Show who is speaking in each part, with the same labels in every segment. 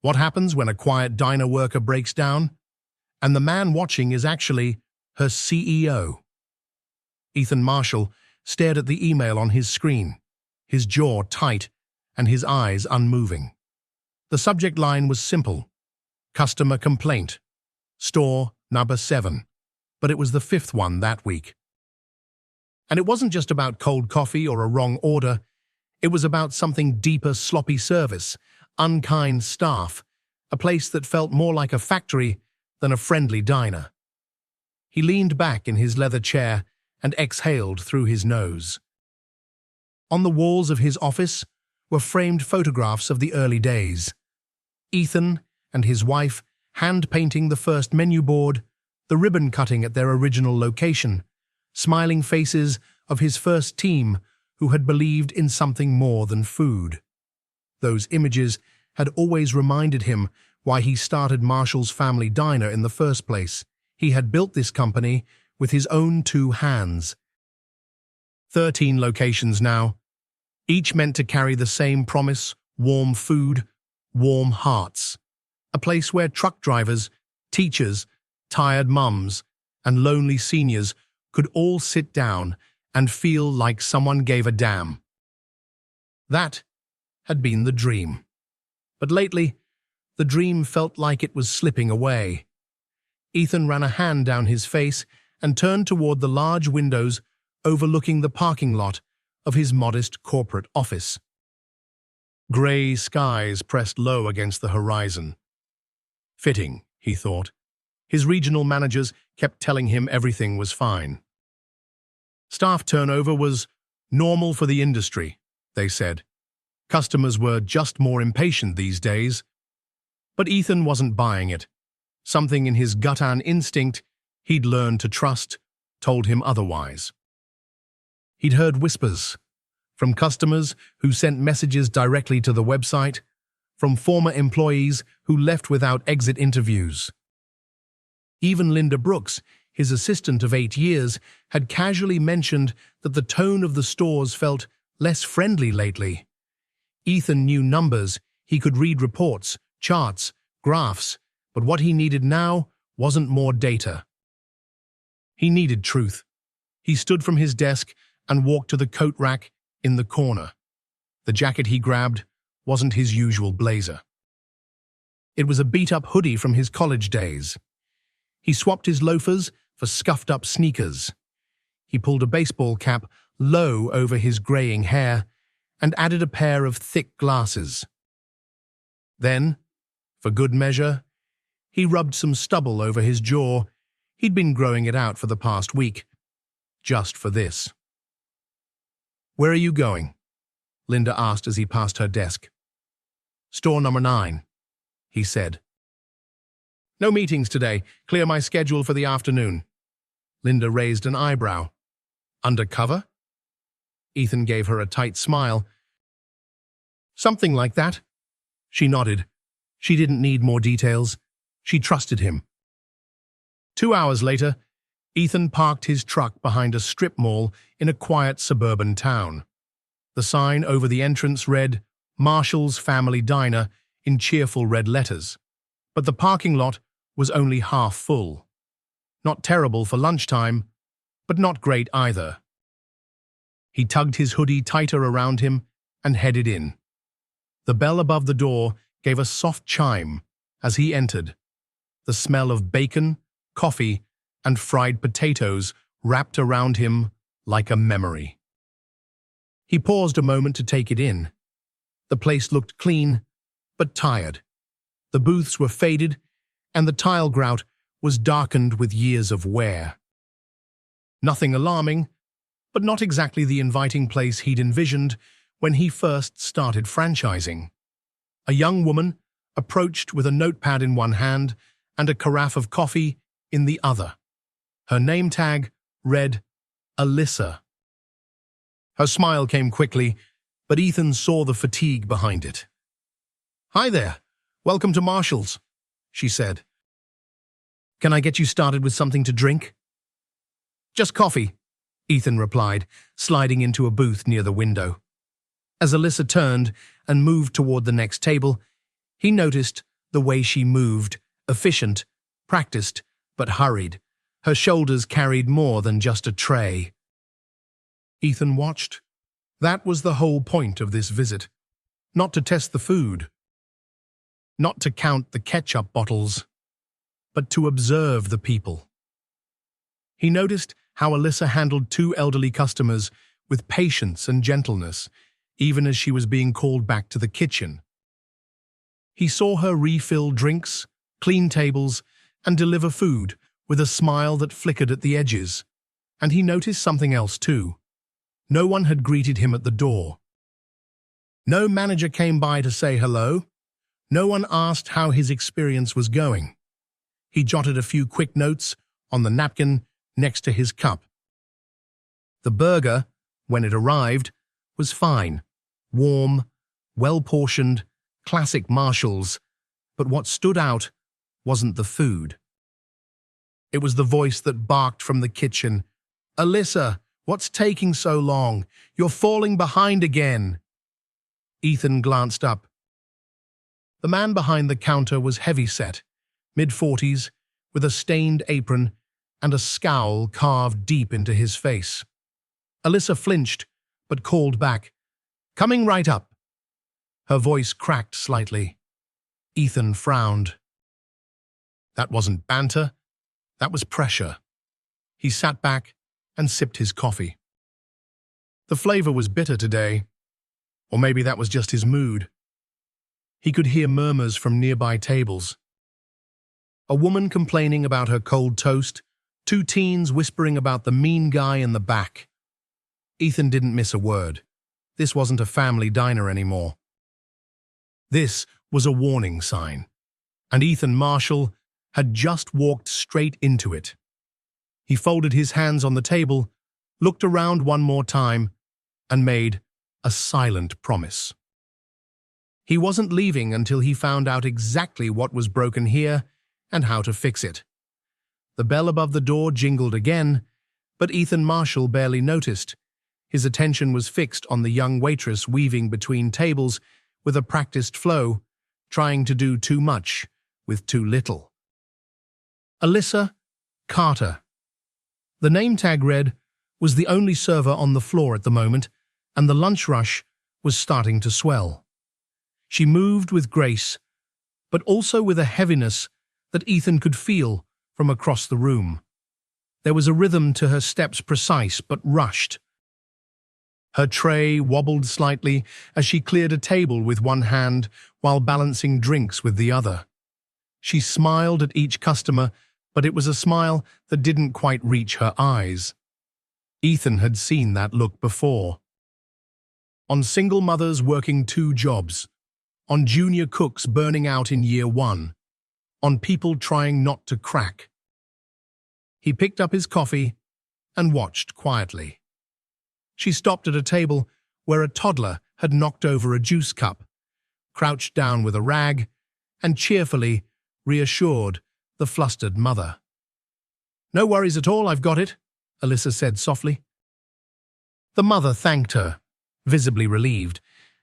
Speaker 1: What happens when a quiet diner worker breaks down? And the man watching is actually her CEO. Ethan Marshall stared at the email on his screen, his jaw tight and his eyes unmoving. The subject line was simple: customer complaint, store number 7, but it was the 5th one that week. And it wasn't just about cold coffee or a wrong order. It was about something deeper: sloppy service, unkind staff, a place that felt more like a factory than a friendly diner. He leaned back in his leather chair and exhaled through his nose. On the walls of his office were framed photographs of the early days. Ethan and his wife hand-painting the first menu board, the ribbon cutting at their original location, smiling faces of his first team who had believed in something more than food. Those images had always reminded him why he started Marshall's Family Diner in the first place. He had built this company with his own 2 hands. 13 locations now, each meant to carry the same promise: warm food, warm hearts. A place where truck drivers, teachers, tired mums, and lonely seniors could all sit down and feel like someone gave a damn. That had been the dream. But lately, the dream felt like it was slipping away. Ethan ran a hand down his face and turned toward the large windows overlooking the parking lot of his modest corporate office. Grey skies pressed low against the horizon. Fitting, he thought. His regional managers kept telling him everything was fine. Staff turnover was normal for the industry, they said. Customers were just more impatient these days. But Ethan wasn't buying it. Something in his gut-an instinct he'd learned to trust told him otherwise. He'd heard whispers from customers who sent messages directly to the website, from former employees who left without exit interviews. Even Linda Brooks, his assistant of 8 years, had casually mentioned that the tone of the stores felt less friendly lately. Ethan knew numbers, he could read reports, charts, graphs, but what he needed now wasn't more data. He needed truth. He stood from his desk and walked to the coat rack in the corner. The jacket he grabbed wasn't his usual blazer. It was a beat-up hoodie from his college days. He swapped his loafers for scuffed-up sneakers. He pulled a baseball cap low over his graying hair and added a pair of thick glasses. Then, for good measure, he rubbed some stubble over his jaw. He'd been growing it out for the past week, just for this. "Where are you going?" Linda asked as he passed her desk. "Store number 9, he said. "No meetings today. Clear my schedule for the afternoon." Linda raised an eyebrow. "Undercover?" Ethan gave her a tight smile. "Something like that." She nodded. She didn't need more details. She trusted him. 2 hours later, Ethan parked his truck behind a strip mall in a quiet suburban town. The sign over the entrance read, "Marshall's Family Diner," in cheerful red letters. But the parking lot was only half full. Not terrible for lunchtime, but not great either. He tugged his hoodie tighter around him and headed in. The bell above the door gave a soft chime as he entered. The smell of bacon, coffee, and fried potatoes wrapped around him like a memory. He paused a moment to take it in. The place looked clean, but tired. The booths were faded, and the tile grout was darkened with years of wear. Nothing alarming, but not exactly the inviting place he'd envisioned when he first started franchising. A young woman approached with a notepad in one hand and a carafe of coffee in the other. Her name tag read, Alyssa. Her smile came quickly, but Ethan saw the fatigue behind it. "Hi there. Welcome to Marshall's," she said. "Can I get you started with something to drink?" "Just coffee," Ethan replied, sliding into a booth near the window. As Alyssa turned and moved toward the next table, he noticed The way she moved, efficient, practiced, but hurried. Her shoulders carried more than just a tray. Ethan watched. That was the whole point of this visit. Not to test the food. Not to count the ketchup bottles. But to observe the people. He noticed how Alyssa handled two elderly customers with patience and gentleness, even as she was being called back to the kitchen. He saw her refill drinks, clean tables, and deliver food with a smile that flickered at the edges. And he noticed something else too. No one had greeted him at the door. No manager came by to say hello. No one asked how his experience was going. He jotted a few quick notes on the napkin next to his cup. The burger, when it arrived, was fine, warm, well-portioned, classic Marshalls, but what stood out wasn't the food. It was the voice that barked from the kitchen. "Alyssa, what's taking so long? You're falling behind again." Ethan glanced up. The man behind the counter was heavy-set, mid-40s, with a stained apron and a scowl carved deep into his face. Alyssa flinched, but called back, "Coming right up." Her voice cracked slightly. Ethan frowned. That wasn't banter, that was pressure. He sat back and sipped his coffee. The flavor was bitter today, or maybe that was just his mood. He could hear murmurs from nearby tables. A woman complaining about her cold toast, two teens whispering about the mean guy in the back. Ethan didn't miss a word. This wasn't a family diner anymore. This was a warning sign, and Ethan Marshall had just walked straight into it. He folded his hands on the table, looked around one more time, and made a silent promise. He wasn't leaving until he found out exactly what was broken here and how to fix it. The bell above the door jingled again, but Ethan Marshall barely noticed. His attention was fixed on the young waitress weaving between tables with a practiced flow, trying to do too much with too little. Alyssa Carter. The name tag read, was the only server on the floor at the moment, and the lunch rush was starting to swell. She moved with grace, but also with a heaviness that Ethan could feel from across the room. There was a rhythm to her steps, precise but rushed. Her tray wobbled slightly as she cleared a table with one hand while balancing drinks with the other. She smiled at each customer, but it was a smile that didn't quite reach her eyes. Ethan had seen that look before. On single mothers working 2 jobs, on junior cooks burning out in year 1, on people trying not to crack. He picked up his coffee and watched quietly. She stopped at a table where a toddler had knocked over a juice cup, crouched down with a rag, and cheerfully reassured the flustered mother. "No worries at all, I've got it," Alyssa said softly. The mother thanked her, visibly relieved,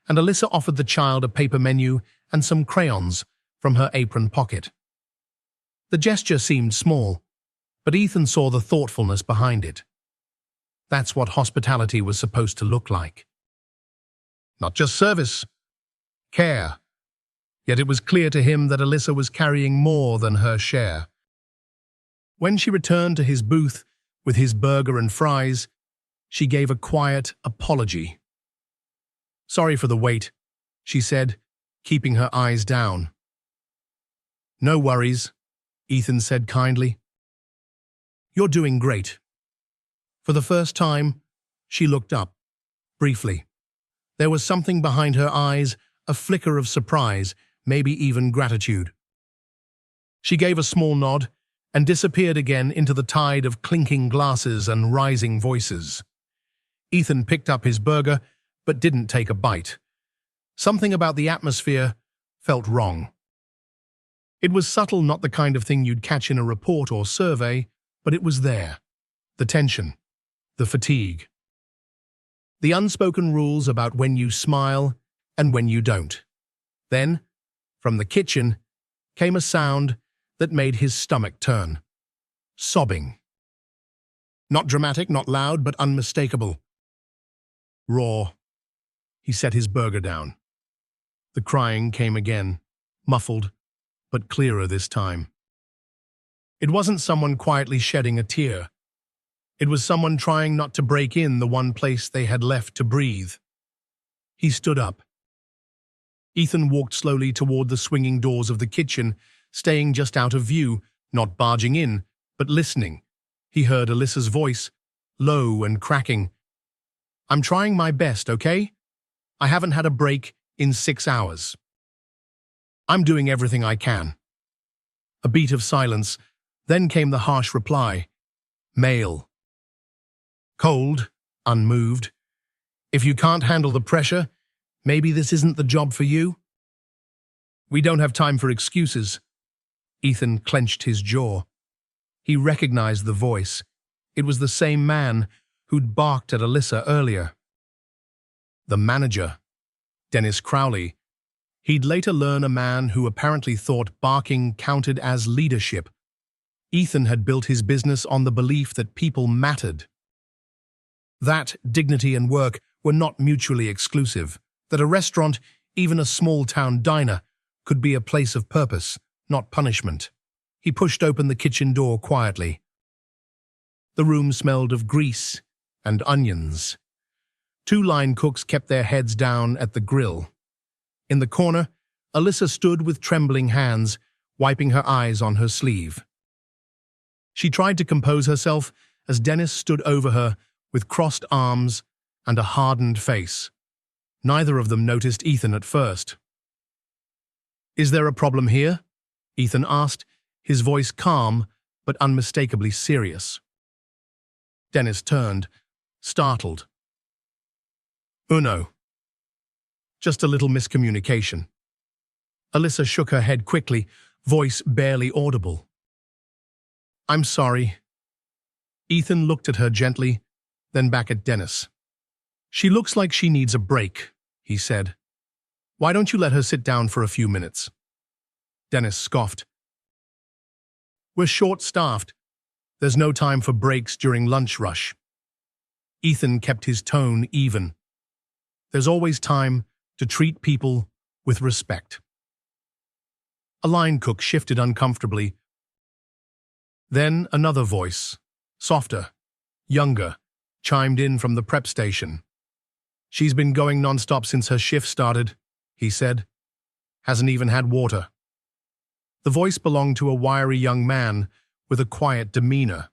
Speaker 1: and Alyssa offered the child a paper menu and some crayons from her apron pocket. The gesture seemed small, but Ethan saw the thoughtfulness behind it. That's what hospitality was supposed to look like. Not just service, care. Yet it was clear to him that Alyssa was carrying more than her share. When she returned to his booth with his burger and fries, she gave a quiet apology. "Sorry for the wait," she said, keeping her eyes down. "No worries," Ethan said kindly. "You're doing great." For the first time, she looked up, briefly. There was something behind her eyes, a flicker of surprise, maybe even gratitude. She gave a small nod and disappeared again into the tide of clinking glasses and rising voices. Ethan picked up his burger, but didn't take a bite. Something about the atmosphere felt wrong. It was subtle, not the kind of thing you'd catch in a report or survey, but it was there. The tension. The fatigue. The unspoken rules about when you smile and when you don't. Then, from the kitchen, came a sound that made his stomach turn. Sobbing. Not dramatic, not loud, but unmistakable. Raw. He set his burger down. The crying came again, muffled, but clearer this time. It wasn't someone quietly shedding a tear. It was someone trying not to break in the one place they had left to breathe. He stood up. Ethan walked slowly toward the swinging doors of the kitchen, staying just out of view, not barging in, but listening. He heard Alyssa's voice, low and cracking. "I'm trying my best, okay? I haven't had a break in 6 hours. I'm doing everything I can." A beat of silence, then came the harsh reply. Male. Cold, unmoved. "If you can't handle the pressure, maybe this isn't the job for you?" "We don't have time for excuses." Ethan clenched his jaw. He recognized the voice. It was the same man who'd barked at Alyssa earlier. The manager, Dennis Crowley. He'd later learn a man who apparently thought barking counted as leadership. Ethan had built his business on the belief that people mattered. That dignity and work were not mutually exclusive, that a restaurant, even a small-town diner, could be a place of purpose, not punishment. He pushed open the kitchen door quietly. The room smelled of grease and onions. 2 line cooks kept their heads down at the grill. In the corner, Alyssa stood with trembling hands, wiping her eyes on her sleeve. She tried to compose herself as Dennis stood over her with crossed arms and a hardened face. Neither of them noticed Ethan at first. "Is there a problem here?" Ethan asked, his voice calm but unmistakably serious. Dennis turned, startled. "Uno. Just a little miscommunication." Alyssa shook her head quickly, voice barely audible. "I'm sorry." Ethan looked at her gently, then back at Dennis. "She looks like she needs a break," he said. "Why don't you let her sit down for a few minutes?" Dennis scoffed. "We're short-staffed. There's no time for breaks during lunch rush." Ethan kept his tone even. There's always time to treat people with respect. A line cook shifted uncomfortably. Then another voice, softer, younger, chimed in from the prep station. "She's been going non-stop since her shift started," he said. "Hasn't even had water." The voice belonged to a wiry young man with a quiet demeanor.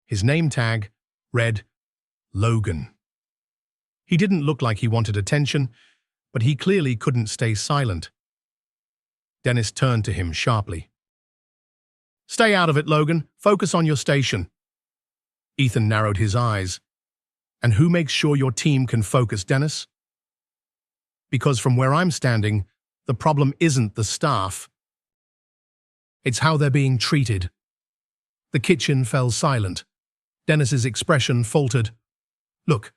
Speaker 1: His name tag read Logan. He didn't look like he wanted attention, but he clearly couldn't stay silent. Dennis turned to him sharply. "Stay out of it, Logan. Focus on your station." Ethan narrowed his eyes. "And who makes sure your team can focus, Dennis?" "Because from where I'm standing, the problem isn't the staff. It's how they're being treated." The kitchen fell silent. Dennis's expression faltered. "Look,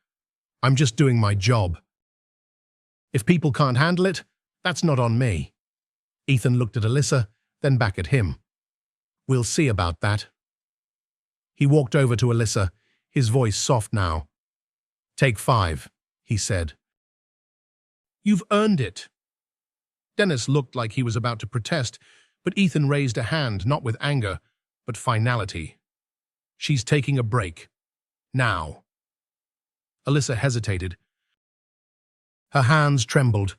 Speaker 1: I'm just doing my job. If people can't handle it, that's not on me." Ethan looked at Alyssa, then back at him. "We'll see about that." He walked over to Alyssa, his voice soft now. "Take 5, he said. "You've earned it." Dennis looked like he was about to protest, but Ethan raised a hand, not with anger, but finality. "She's taking a break. Now." Alyssa hesitated. Her hands trembled.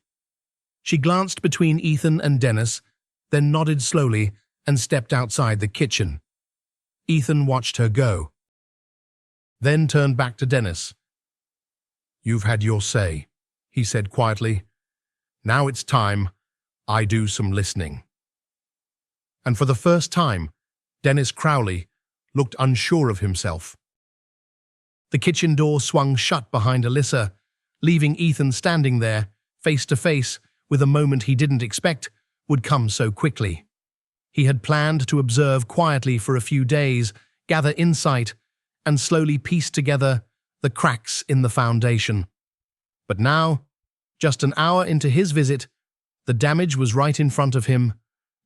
Speaker 1: She glanced between Ethan and Dennis, then nodded slowly and stepped outside the kitchen. Ethan watched her go, then turned back to Dennis. "You've had your say," he said quietly. "Now it's time I do some listening." And for the first time, Dennis Crowley looked unsure of himself. The kitchen door swung shut behind Alyssa, leaving Ethan standing there, face to face with a moment he didn't expect would come so quickly. He had planned to observe quietly for a few days, gather insight, and slowly piece together the cracks in the foundation. But now, just an hour into his visit, the damage was right in front of him,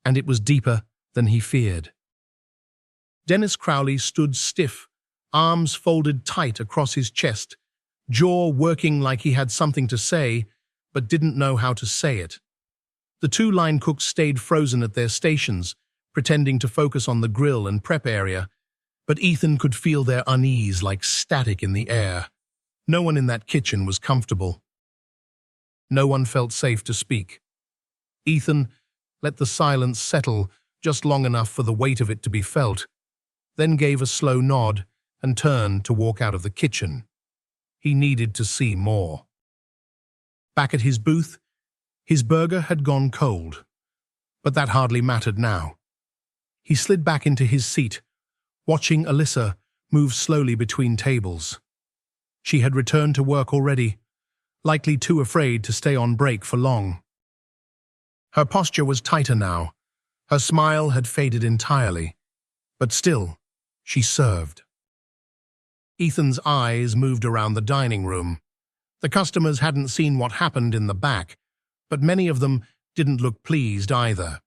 Speaker 1: and it was deeper than he feared. Dennis Crowley stood stiff, arms folded tight across his chest, jaw working like he had something to say, but didn't know how to say it. The two line cooks stayed frozen at their stations, pretending to focus on the grill and prep area, but Ethan could feel their unease like static in the air. No one in that kitchen was comfortable. No one felt safe to speak. Ethan let the silence settle just long enough for the weight of it to be felt, then gave a slow nod and turned to walk out of the kitchen. He needed to see more. Back at his booth, his burger had gone cold, but that hardly mattered now. He slid back into his seat, watching Alyssa move slowly between tables. She had returned to work already, likely too afraid to stay on break for long. Her posture was tighter now. Her smile had faded entirely, but still, she served. Ethan's eyes moved around the dining room. The customers hadn't seen what happened in the back, but many of them didn't look pleased either.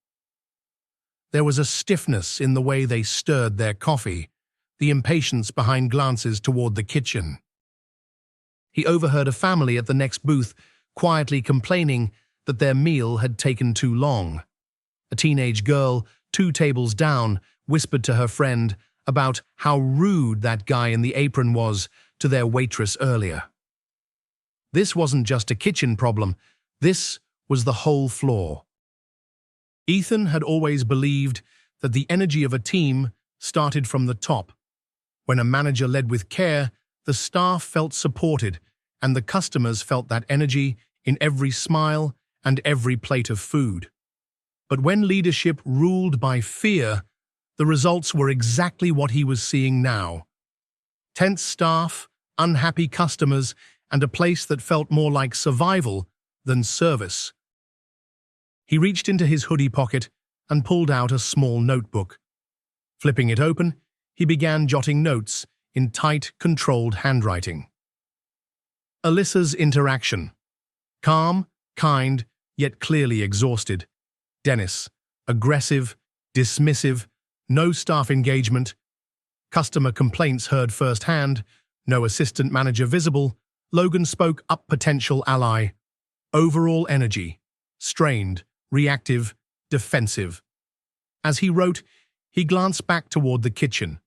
Speaker 1: There was a stiffness in the way they stirred their coffee, the impatience behind glances toward the kitchen. He overheard a family at the next booth quietly complaining that their meal had taken too long. A teenage girl, 2 tables down, whispered to her friend about how rude that guy in the apron was to their waitress earlier. This wasn't just a kitchen problem, this was the whole floor. Ethan had always believed that the energy of a team started from the top. When a manager led with care, the staff felt supported, and the customers felt that energy in every smile and every plate of food. But when leadership ruled by fear, the results were exactly what he was seeing now. Tense staff, unhappy customers, and a place that felt more like survival than service. He reached into his hoodie pocket and pulled out a small notebook. Flipping it open, he began jotting notes in tight, controlled handwriting. Alyssa's interaction. Calm, kind, yet clearly exhausted. Dennis. Aggressive, dismissive, no staff engagement. Customer complaints heard firsthand. No assistant manager visible. Logan spoke up potential ally. Overall energy. Strained, reactive, defensive. As he wrote, he glanced back toward the kitchen.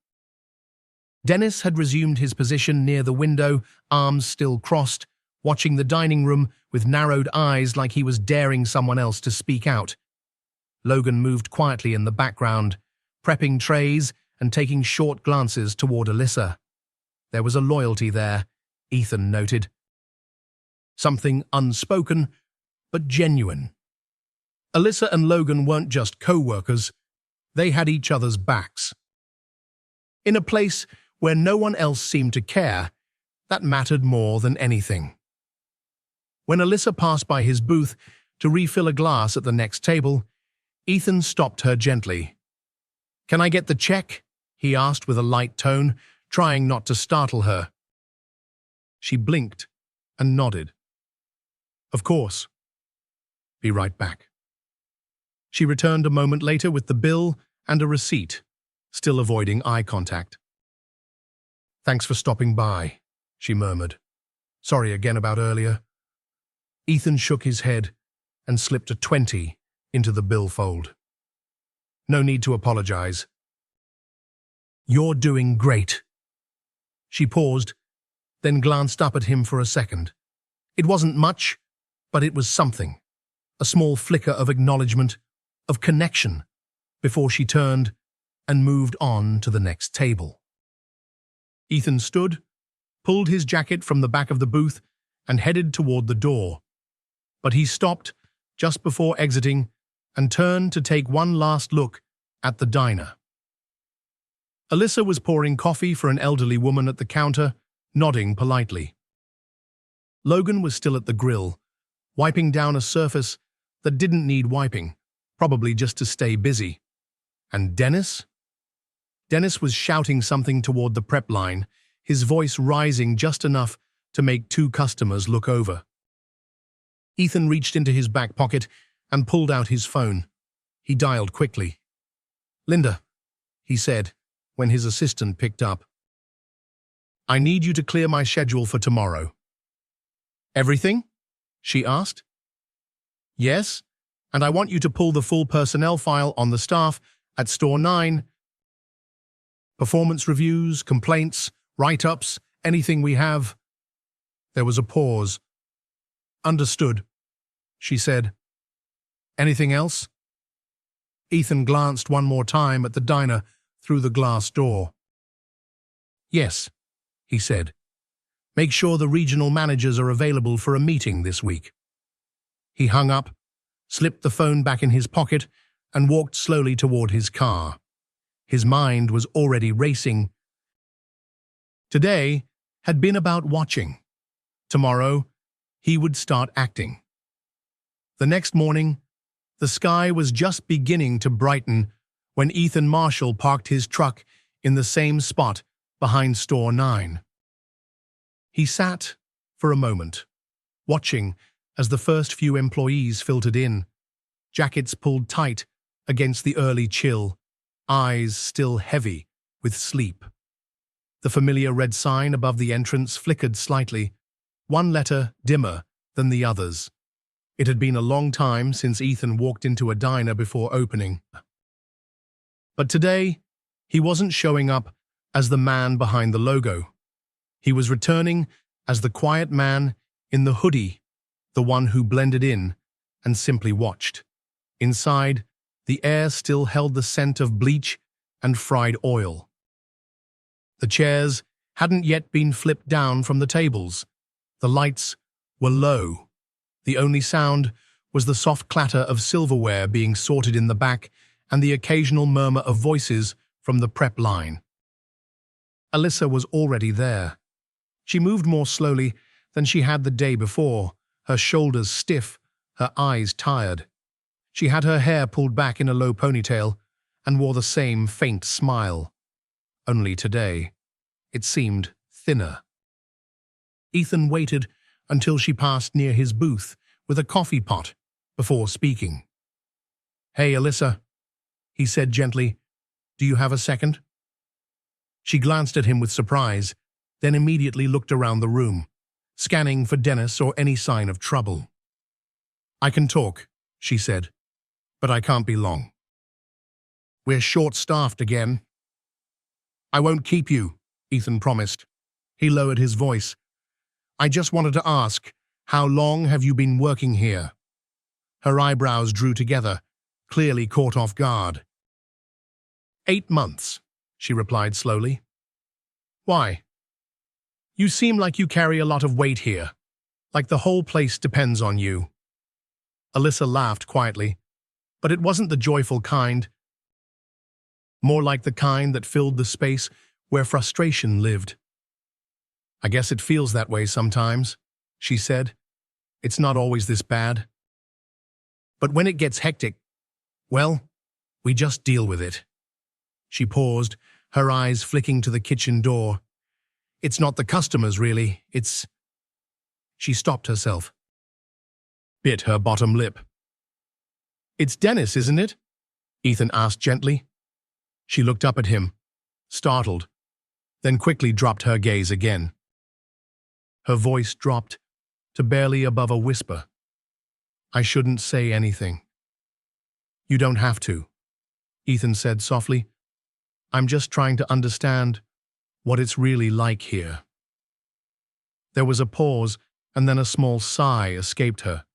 Speaker 1: Dennis had resumed his position near the window, arms still crossed, watching the dining room with narrowed eyes like he was daring someone else to speak out. Logan moved quietly in the background, prepping trays and taking short glances toward Alyssa. There was a loyalty there, Ethan noted. Something unspoken, but genuine. Alyssa and Logan weren't just co-workers, they had each other's backs. In a place where no one else seemed to care, that mattered more than anything. When Alyssa passed by his booth to refill a glass at the next table, Ethan stopped her gently. "Can I get the check?" he asked with a light tone, trying not to startle her. She blinked and nodded. "Of course. Be right back." She returned a moment later with the bill and a receipt, still avoiding eye contact. "Thanks for stopping by," she murmured. "Sorry again about earlier." Ethan shook his head and slipped a 20 into the billfold. "No need to apologize. You're doing great." She paused, then glanced up at him for a second. It wasn't much, but it was something. A small flicker of acknowledgement, of connection, before she turned and moved on to the next table. Ethan stood, pulled his jacket from the back of the booth, and headed toward the door. But he stopped just before exiting and turned to take one last look at the diner. Alyssa was pouring coffee for an elderly woman at the counter, nodding politely. Logan was still at the grill, wiping down a surface that didn't need wiping, probably just to stay busy. And Dennis? Dennis was shouting something toward the prep line, his voice rising just enough to make 2 customers look over. Ethan reached into his back pocket and pulled out his phone. He dialed quickly. "Linda," he said, when his assistant picked up. "I need you to clear my schedule for tomorrow." "Everything?" she asked. "Yes, and I want you to pull the full personnel file on the staff at Store 9. Performance reviews, complaints, write-ups, anything we have." There was a pause. "Understood," she said. "Anything else?" Ethan glanced one more time at the diner through the glass door. "Yes," he said. "Make sure the regional managers are available for a meeting this week." He hung up, slipped the phone back in his pocket, and walked slowly toward his car. His mind was already racing. Today had been about watching. Tomorrow, he would start acting. The next morning, the sky was just beginning to brighten when Ethan Marshall parked his truck in the same spot behind Store 9. He sat for a moment, watching as the first few employees filtered in, jackets pulled tight against the early chill, eyes still heavy with sleep. The familiar red sign above the entrance flickered slightly, one letter dimmer than the others. It had been a long time since Ethan walked into a diner before opening. But today, he wasn't showing up as the man behind the logo. He was returning as the quiet man in the hoodie, the one who blended in and simply watched. Inside, the air still held the scent of bleach and fried oil. The chairs hadn't yet been flipped down from the tables. The lights were low. The only sound was the soft clatter of silverware being sorted in the back and the occasional murmur of voices from the prep line. Alyssa was already there. She moved more slowly than she had the day before, her shoulders stiff, her eyes tired. She had her hair pulled back in a low ponytail and wore the same faint smile. Only today, it seemed thinner. Ethan waited until she passed near his booth with a coffee pot before speaking. "Hey, Alyssa," he said gently. "Do you have a second?" She glanced at him with surprise, then immediately looked around the room, scanning for Dennis or any sign of trouble. "I can talk," she said, "but I can't be long. We're short-staffed again." "I won't keep you," Ethan promised. He lowered his voice. "I just wanted to ask, how long have you been working here?" Her eyebrows drew together, clearly caught off guard. 8 months, she replied slowly. "Why?" "You seem like you carry a lot of weight here, like the whole place depends on you." Alyssa laughed quietly, but it wasn't the joyful kind, more like the kind that filled the space where frustration lived. "I guess it feels that way sometimes," she said. "It's not always this bad. But when it gets hectic, well, we just deal with it." She paused, her eyes flicking to the kitchen door. "It's not the customers, really, it's—" She stopped herself, bit her bottom lip. "It's Dennis, isn't it?" Ethan asked gently. She looked up at him, startled, then quickly dropped her gaze again. Her voice dropped to barely above a whisper. "I shouldn't say anything." "You don't have to," Ethan said softly. "I'm just trying to understand what it's really like here." There was a pause, and then a small sigh escaped her.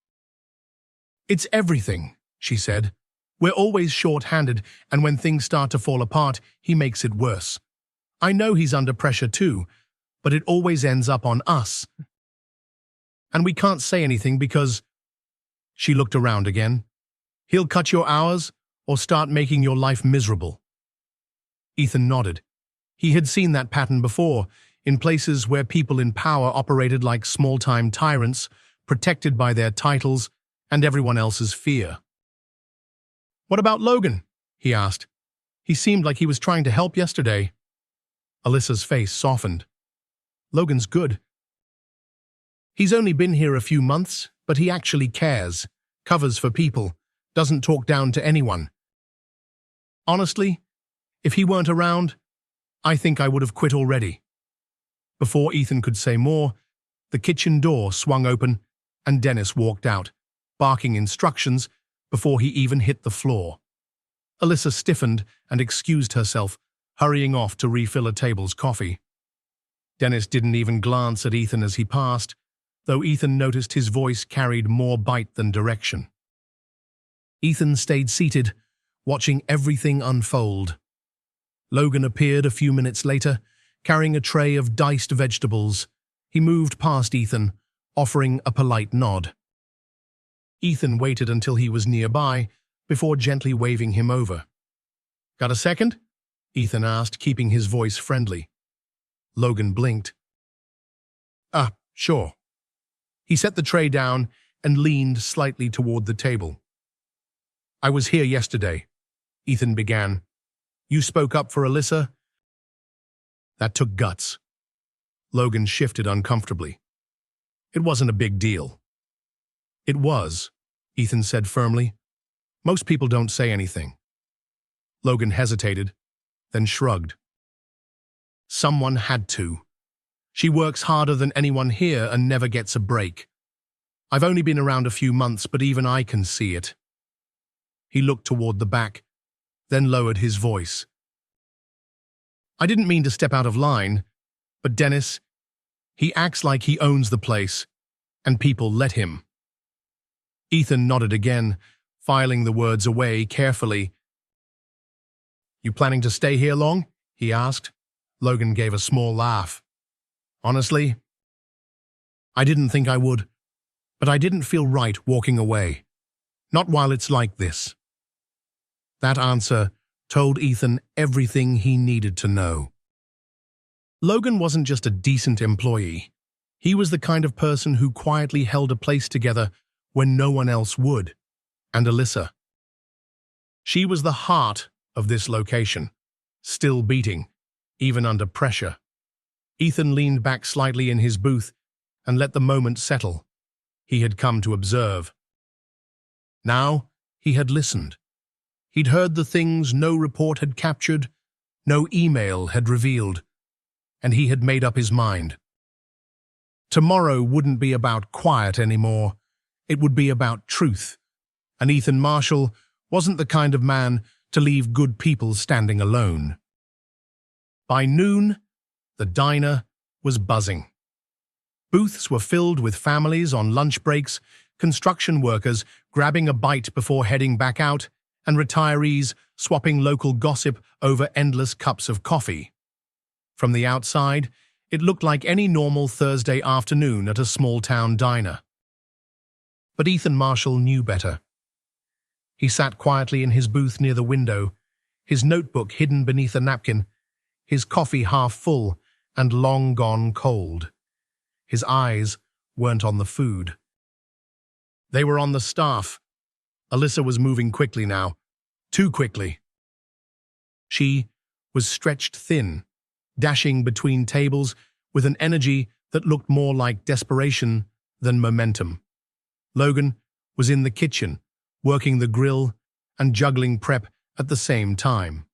Speaker 1: "It's everything," she said. "We're always short-handed, and when things start to fall apart, he makes it worse. I know he's under pressure too, but it always ends up on us. And we can't say anything because—" She looked around again. "He'll cut your hours or start making your life miserable." Ethan nodded. He had seen that pattern before, in places where people in power operated like small-time tyrants, protected by their titles and everyone else's fear. "What about Logan?" he asked. "He seemed like he was trying to help yesterday." Alyssa's face softened. "Logan's good. He's only been here a few months, but he actually cares, covers for people, doesn't talk down to anyone, Honestly, if he weren't around, I think I would have quit already. Before Ethan could say more, the kitchen door swung open and Dennis walked out, barking instructions before he even hit the floor. Alyssa stiffened and excused herself, hurrying off to refill a table's coffee. Dennis didn't even glance at Ethan as he passed, though Ethan noticed his voice carried more bite than direction. Ethan stayed seated, watching everything unfold. Logan appeared a few minutes later, carrying a tray of diced vegetables. He moved past Ethan, offering a polite nod. Ethan waited until he was nearby before gently waving him over. "Got a second?" Ethan asked, keeping his voice friendly. Logan blinked. Sure." He set the tray down and leaned slightly toward the table. "I was here yesterday," Ethan began. "You spoke up for Alyssa?" "That took guts." Logan shifted uncomfortably. "It wasn't a big deal." "It was," Ethan said firmly. "Most people don't say anything." Logan hesitated, then shrugged. "Someone had to. She works harder than anyone here and never gets a break. I've only been around a few months, but even I can see it." He looked toward the back, then lowered his voice. "I didn't mean to step out of line, but Dennis, he acts like he owns the place, and people let him." Ethan nodded again, filing the words away carefully. "You planning to stay here long?" he asked. Logan gave a small laugh. "Honestly, I didn't think I would, but I didn't feel right walking away. Not while it's like this." That answer told Ethan everything he needed to know. Logan wasn't just a decent employee. He was the kind of person who quietly held a place together when no one else would. And Alyssa. She was the heart of this location, still beating, even under pressure. Ethan leaned back slightly in his booth and let the moment settle. He had come to observe. Now he had listened. He'd heard the things no report had captured, no email had revealed, and he had made up his mind. Tomorrow wouldn't be about quiet anymore. It would be about truth. And Ethan Marshall wasn't the kind of man to leave good people standing alone. By noon, the diner was buzzing. Booths were filled with families on lunch breaks, construction workers grabbing a bite before heading back out, and retirees swapping local gossip over endless cups of coffee. From the outside, it looked like any normal Thursday afternoon at a small-town diner. But Ethan Marshall knew better. He sat quietly in his booth near the window, his notebook hidden beneath a napkin, his coffee half full and long gone cold. His eyes weren't on the food. They were on the staff. Alyssa was moving quickly now, too quickly. She was stretched thin, dashing between tables with an energy that looked more like desperation than momentum. Logan was in the kitchen, working the grill and juggling prep at the same time.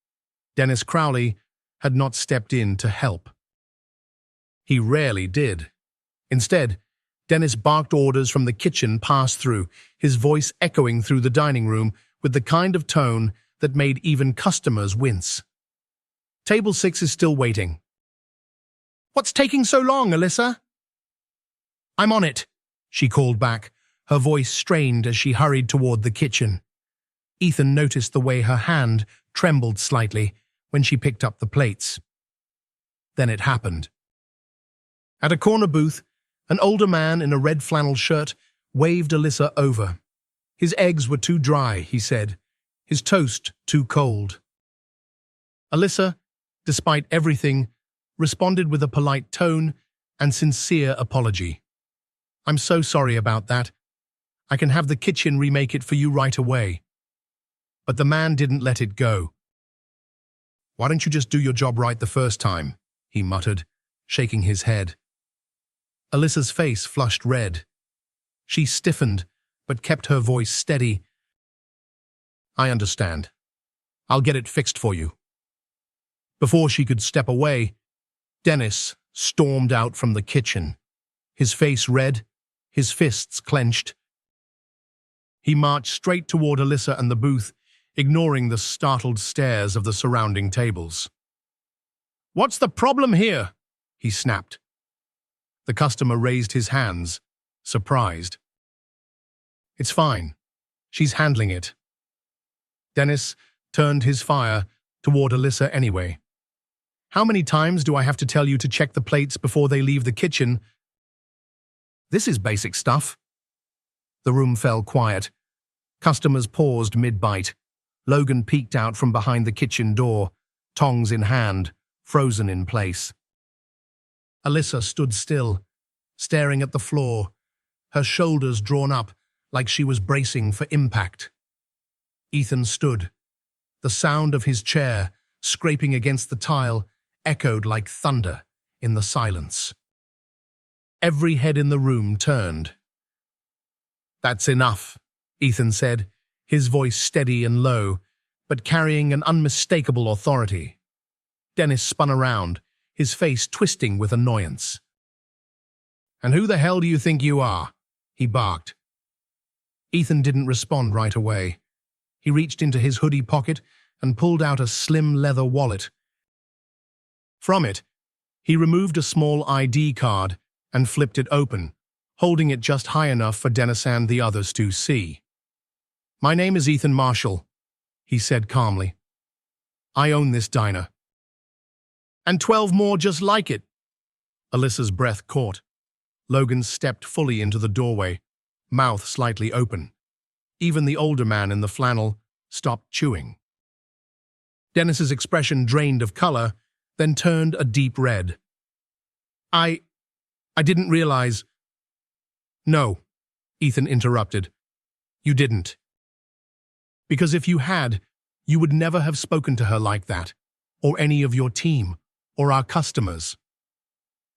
Speaker 1: Dennis Crowley had not stepped in to help. He rarely did. Instead, Dennis barked orders from the kitchen passed through, his voice echoing through the dining room with the kind of tone that made even customers wince. "Table 6 is still waiting." "What's taking so long, Alyssa?" "I'm on it," she called back, her voice strained as she hurried toward the kitchen. Ethan noticed the way her hand trembled slightly when she picked up the plates. Then it happened. At a corner booth, an older man in a red flannel shirt waved Alyssa over. His eggs were too dry, he said, his toast too cold. Alyssa, despite everything, responded with a polite tone and sincere apology. "I'm so sorry about that. I can have the kitchen remake it for you right away." But the man didn't let it go. "Why don't you just do your job right the first time?" he muttered, shaking his head. Alyssa's face flushed red. She stiffened, but kept her voice steady. "I understand. I'll get it fixed for you." Before she could step away, Dennis stormed out from the kitchen, his face red, his fists clenched. He marched straight toward Alyssa and the booth, ignoring the startled stares of the surrounding tables. "What's the problem here?" he snapped. The customer raised his hands, surprised. "It's fine. She's handling it." Dennis turned his fire toward Alyssa anyway. "How many times do I have to tell you to check the plates before they leave the kitchen? This is basic stuff." The room fell quiet. Customers paused mid-bite. Logan peeked out from behind the kitchen door, tongs in hand, frozen in place. Alyssa stood still, staring at the floor, her shoulders drawn up like she was bracing for impact. Ethan stood. The sound of his chair scraping against the tile echoed like thunder in the silence. Every head in the room turned. "That's enough," Ethan said, his voice steady and low, but carrying an unmistakable authority. Dennis spun around, his face twisting with annoyance. "And who the hell do you think you are?" he barked. Ethan didn't respond right away. He reached into his hoodie pocket and pulled out a slim leather wallet. From it, he removed a small ID card and flipped it open, holding it just high enough for Dennis and the others to see. "My name is Ethan Marshall," he said calmly. "I own this diner. And 12 more just like it." Alyssa's breath caught. Logan stepped fully into the doorway, mouth slightly open. Even the older man in the flannel stopped chewing. Dennis's expression drained of color, then turned a deep red. I didn't realize." "No," Ethan interrupted. "You didn't. Because if you had, you would never have spoken to her like that, or any of your team, or our customers."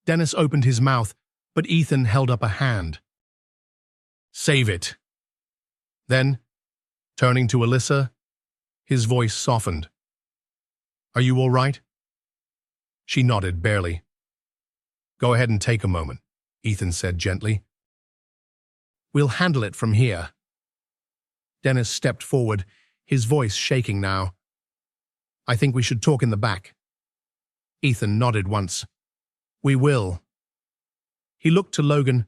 Speaker 1: Dennis opened his mouth, but Ethan held up a hand. "Save it." Then, turning to Alyssa, his voice softened. "Are you all right?" She nodded barely. "Go ahead and take a moment," Ethan said gently. "We'll handle it from here." Dennis stepped forward, his voice shaking now. "I think we should talk in the back." Ethan nodded once. "We will." He looked to Logan,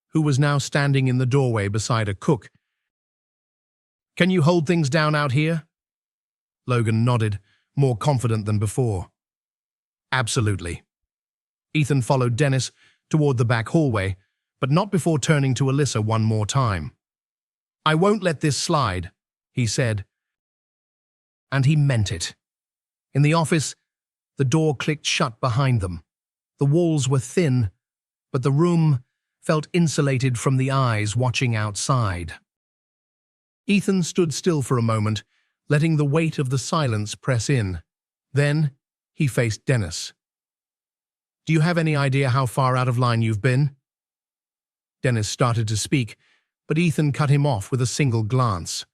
Speaker 1: who was now standing in the doorway beside a cook. "Can you hold things down out here?" Logan nodded, more confident than before. "Absolutely." Ethan followed Dennis toward the back hallway, but not before turning to Alyssa one more time. "I won't let this slide," he said. And he meant it. In the office, the door clicked shut behind them. The walls were thin, but the room felt insulated from the eyes watching outside. Ethan stood still for a moment, letting the weight of the silence press in. Then he faced Dennis. "Do you have any idea how far out of line you've been?" Dennis started to speak, but Ethan cut him off with a single glance.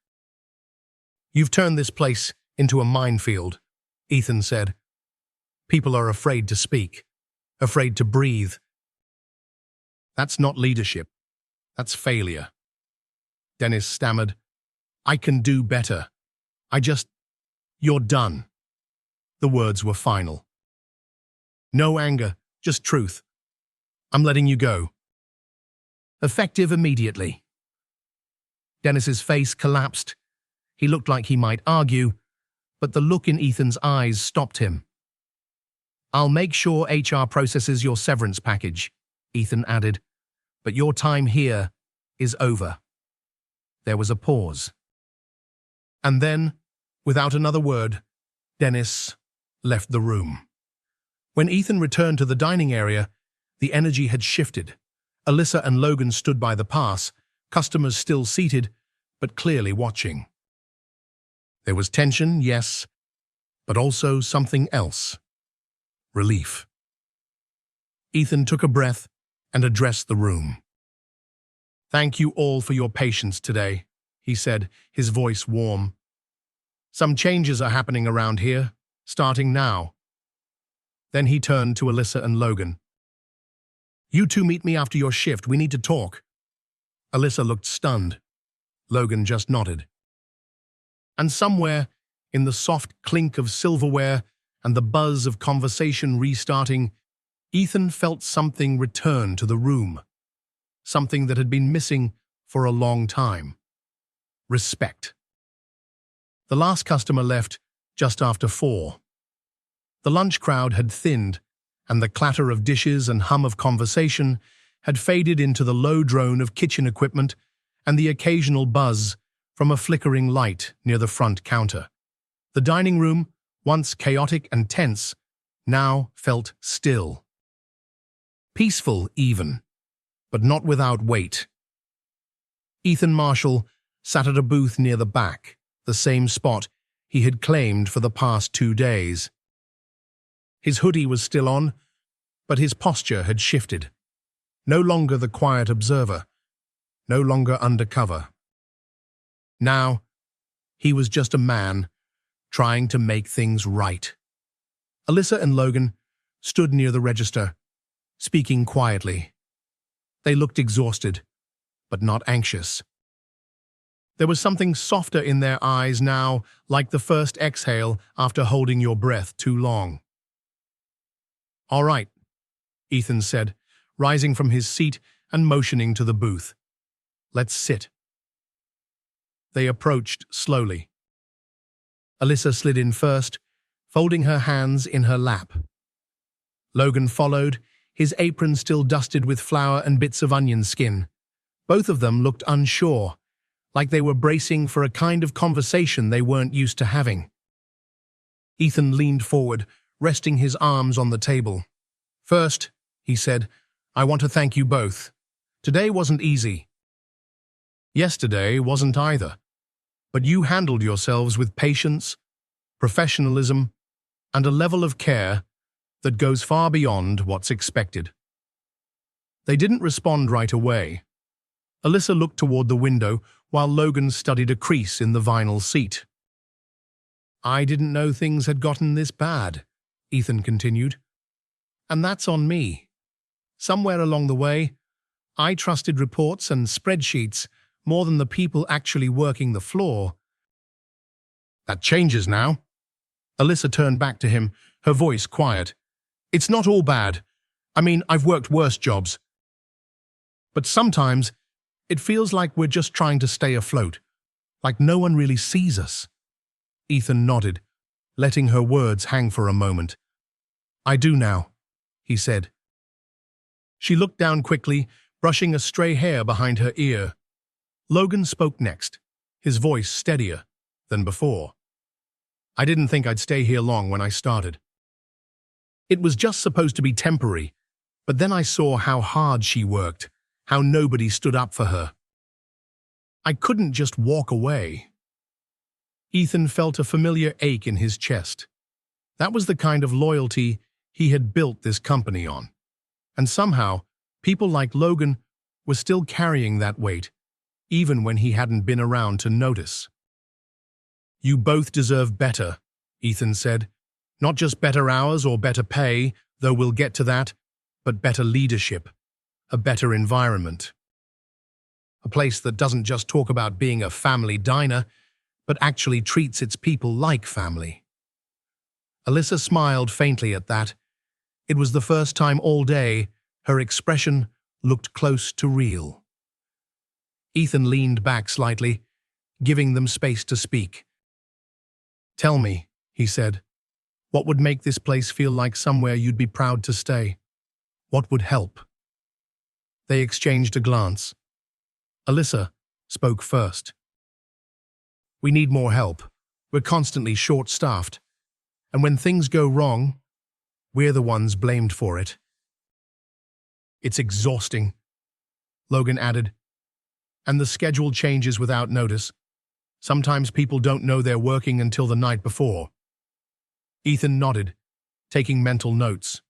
Speaker 1: "You've turned this place into a minefield," Ethan said. "People are afraid to speak, afraid to breathe. That's not leadership. That's failure." Dennis stammered, "I can do better. You're done." The words were final. "No anger, just truth. I'm letting you go." "Effective immediately." Dennis's face collapsed. He looked like he might argue, but the look in Ethan's eyes stopped him. "I'll make sure HR processes your severance package," Ethan added, "but your time here is over." There was a pause. And then, without another word, Dennis left the room. When Ethan returned to the dining area, the energy had shifted. Alyssa and Logan stood by the pass, customers still seated, but clearly watching. There was tension, yes, but also something else. Relief. Ethan took a breath and addressed the room. "Thank you all for your patience today," he said, his voice warm. Some changes are happening around here, starting now. Then he turned to Alyssa and Logan. You two meet me after your shift. We need to talk. Alyssa looked stunned. Logan just nodded. And somewhere, in the soft clink of silverware and the buzz of conversation restarting, Ethan felt something return to the room. Something that had been missing for a long time. Respect. The last customer left just after 4. The lunch crowd had thinned, and the clatter of dishes and hum of conversation had faded into the low drone of kitchen equipment and the occasional buzz from a flickering light near the front counter. The dining room, once chaotic and tense, now felt still. Peaceful even, but not without weight. Ethan Marshall sat at a booth near the back, the same spot he had claimed for the past 2 days. His hoodie was still on, but his posture had shifted. No longer the quiet observer, no longer undercover. Now, he was just a man trying to make things right. Alyssa and Logan stood near the register, speaking quietly. They looked exhausted, but not anxious. There was something softer in their eyes now, like the first exhale after holding your breath too long. All right, Ethan said, rising from his seat and motioning to the booth. Let's sit. They approached slowly. Alyssa slid in first, folding her hands in her lap. Logan followed, his apron still dusted with flour and bits of onion skin. Both of them looked unsure, like they were bracing for a kind of conversation they weren't used to having. Ethan leaned forward, resting his arms on the table. First, he said, I want to thank you both. Today wasn't easy. Yesterday wasn't either. But you handled yourselves with patience, professionalism, and a level of care that goes far beyond what's expected. They didn't respond right away. Alyssa looked toward the window while Logan studied a crease in the vinyl seat. I didn't know things had gotten this bad, Ethan continued. And that's on me. Somewhere along the way, I trusted reports and spreadsheets more than the people actually working the floor. That changes now. Alyssa turned back to him, her voice quiet. It's not all bad. I mean, I've worked worse jobs. But sometimes, it feels like we're just trying to stay afloat, like no one really sees us. Ethan nodded, letting her words hang for a moment. I do now, he said. She looked down quickly, brushing a stray hair behind her ear. Logan spoke next, his voice steadier than before. I didn't think I'd stay here long when I started. It was just supposed to be temporary, but then I saw how hard she worked, how nobody stood up for her. I couldn't just walk away. Ethan felt a familiar ache in his chest. That was the kind of loyalty he had built this company on. And somehow, people like Logan were still carrying that weight, even when he hadn't been around to notice. You both deserve better, Ethan said. Not just better hours or better pay, though we'll get to that, but better leadership, a better environment. A place that doesn't just talk about being a family diner, but actually treats its people like family. Alyssa smiled faintly at that. It was the first time all day her expression looked close to real. Ethan leaned back slightly, giving them space to speak. Tell me, he said, what would make this place feel like somewhere you'd be proud to stay? What would help? They exchanged a glance. Alyssa spoke first. We need more help. We're constantly short-staffed. And when things go wrong, we're the ones blamed for it. It's exhausting, Logan added. And the schedule changes without notice. Sometimes people don't know they're working until the night before. Ethan nodded, taking mental notes.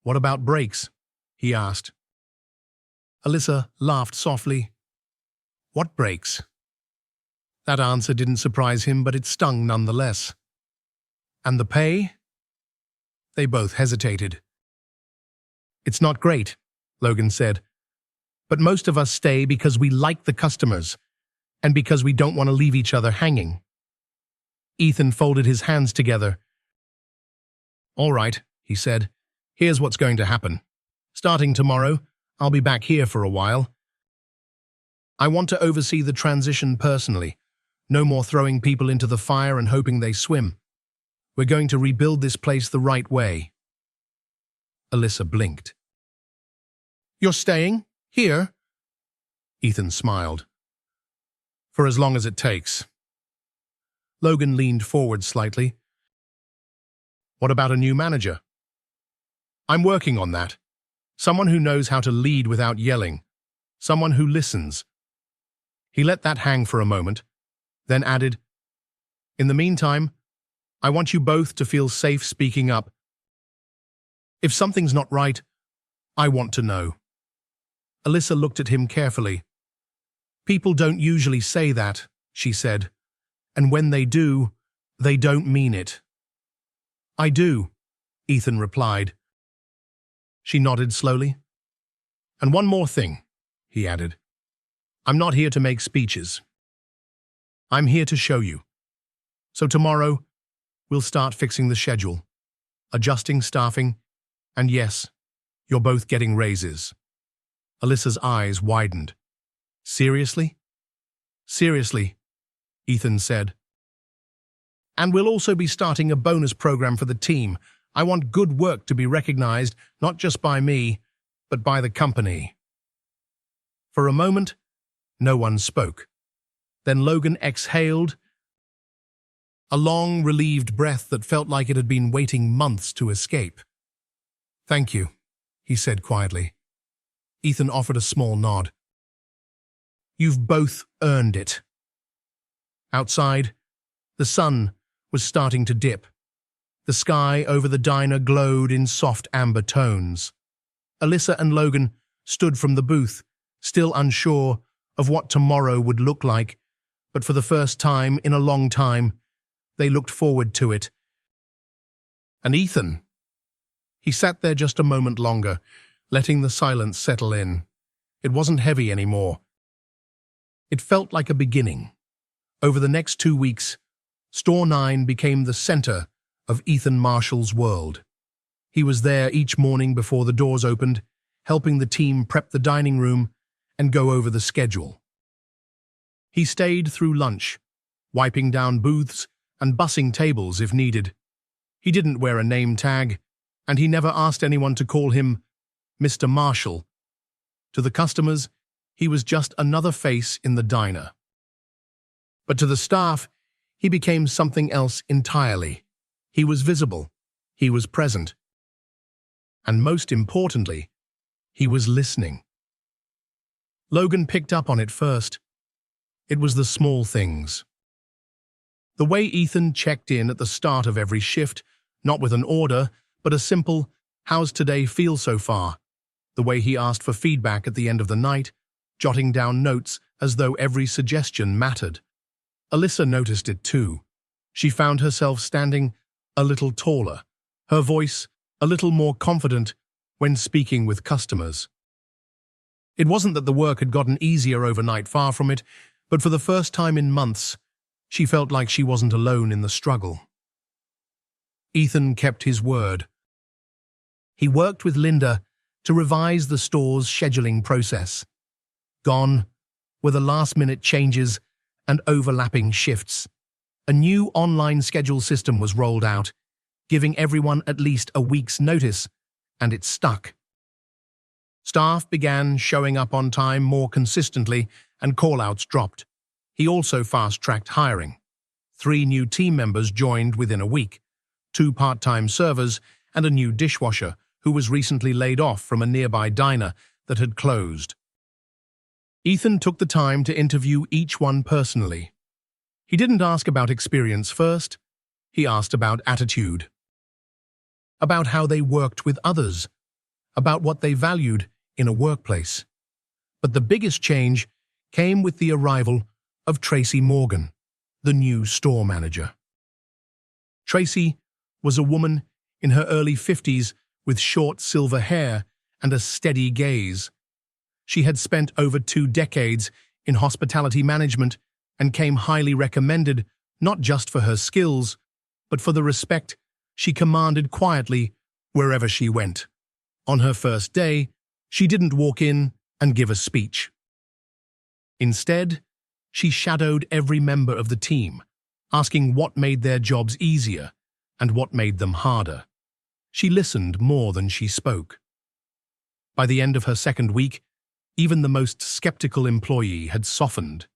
Speaker 1: What about breaks? He asked. Alyssa laughed softly. What breaks? That answer didn't surprise him, but it stung nonetheless. And the pay? They both hesitated. It's not great, Logan said, but most of us stay because we like the customers and because we don't want to leave each other hanging. Ethan folded his hands together. All right, he said, here's what's going to happen. Starting tomorrow, I'll be back here for a while. I want to oversee the transition personally. No more throwing people into the fire and hoping they swim. We're going to rebuild this place the right way. Alyssa blinked. You're staying? Here? Ethan smiled. For as long as it takes. Logan leaned forward slightly. What about a new manager? I'm working on that. Someone who knows how to lead without yelling. Someone who listens. He let that hang for a moment, then added, in the meantime, I want you both to feel safe speaking up. If something's not right, I want to know. Alyssa looked at him carefully. People don't usually say that, she said, and when they do, they don't mean it. I do, Ethan replied. She nodded slowly. And one more thing, he added. I'm not here to make speeches. I'm here to show you. So tomorrow, we'll start fixing the schedule, adjusting staffing, and yes, you're both getting raises. Alyssa's eyes widened. Seriously? Seriously, Ethan said. And we'll also be starting a bonus program for the team. I want good work to be recognized, not just by me, but by the company. For a moment, no one spoke. Then Logan exhaled, a long, relieved breath that felt like it had been waiting months to escape. Thank you, he said quietly. Ethan offered a small nod. You've both earned it. Outside, the sun was starting to dip. The sky over the diner glowed in soft amber tones. Alyssa and Logan stood from the booth, still unsure of what tomorrow would look like, but for the first time in a long time, they looked forward to it. And Ethan? He sat there just a moment longer, letting the silence settle in. It wasn't heavy anymore. It felt like a beginning. Over the next 2 weeks, Store 9 became the center of Ethan Marshall's world. He was there each morning before the doors opened, helping the team prep the dining room and go over the schedule. He stayed through lunch, wiping down booths and bussing tables if needed. He didn't wear a name tag, and he never asked anyone to call him Mr. Marshall. To the customers, he was just another face in the diner. But to the staff, he became something else entirely. He was visible, he was present, and most importantly, he was listening. Logan picked up on it first. It was the small things. The way Ethan checked in at the start of every shift, not with an order, but a simple, "How's today feel so far?" The way he asked for feedback at the end of the night, jotting down notes as though every suggestion mattered. Alyssa noticed it too. She found herself standing a little taller, her voice a little more confident when speaking with customers. It wasn't that the work had gotten easier overnight, far from it, but for the first time in months, she felt like she wasn't alone in the struggle. Ethan kept his word. He worked with Linda to revise the store's scheduling process. Gone were the last-minute changes and overlapping shifts. A new online schedule system was rolled out, giving everyone at least a week's notice, and it stuck. Staff began showing up on time more consistently, and call-outs dropped. He also fast-tracked hiring. 3 new team members joined within a week, 2 part-time servers and a new dishwasher who was recently laid off from a nearby diner that had closed. Ethan took the time to interview each one personally. He didn't ask about experience first, he asked about attitude, about how they worked with others, about what they valued in a workplace. But the biggest change came with the arrival of Tracy Morgan. the new store manager. Tracy was a woman in her early 50s with short silver hair and a steady gaze. She had spent over 2 decades in hospitality management and came highly recommended not just for her skills, but for the respect she commanded quietly wherever she went. On her first day, she didn't walk in and give a speech. Instead, she shadowed every member of the team, asking what made their jobs easier and what made them harder. She listened more than she spoke. By the end of her second week, even the most skeptical employee had softened.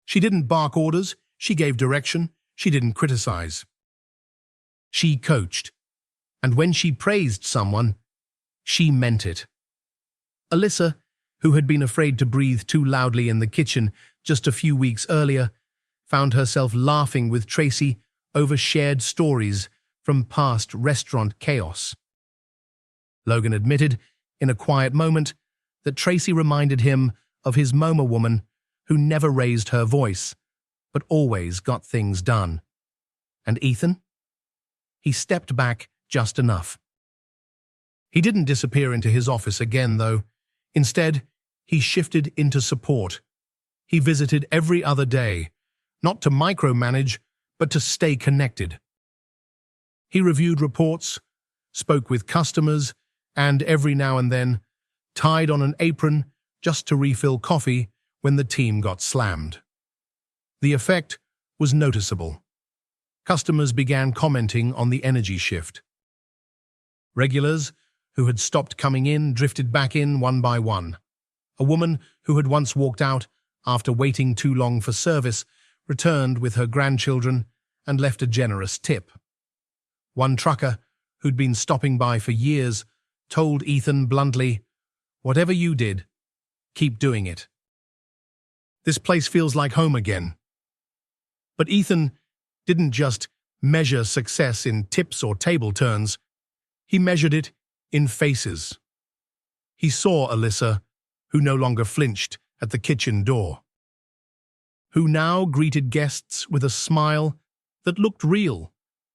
Speaker 1: She didn't bark orders, she gave direction, she didn't criticize. She coached, and when she praised someone, she meant it. Alyssa, who had been afraid to breathe too loudly in the kitchen just a few weeks earlier, found herself laughing with Tracy over shared stories from past restaurant chaos. Logan admitted, in a quiet moment, that Tracy reminded him of his MoMA woman who never raised her voice, but always got things done. And Ethan? He stepped back just enough. He didn't disappear into his office again, though. Instead, he shifted into support. He visited every other day, not to micromanage, but to stay connected. He reviewed reports, spoke with customers, and every now and then tied on an apron just to refill coffee when the team got slammed. The effect was noticeable. Customers began commenting on the energy shift. Regulars who had stopped coming in drifted back in one by one. A woman who had once walked out after waiting too long for service returned with her grandchildren and left a generous tip. One trucker, who'd been stopping by for years, told Ethan bluntly, "Whatever you did, keep doing it. This place feels like home again." But Ethan didn't just measure success in tips or table turns. He measured it in faces. He saw Alyssa, who no longer flinched at the kitchen door, who now greeted guests with a smile that looked real,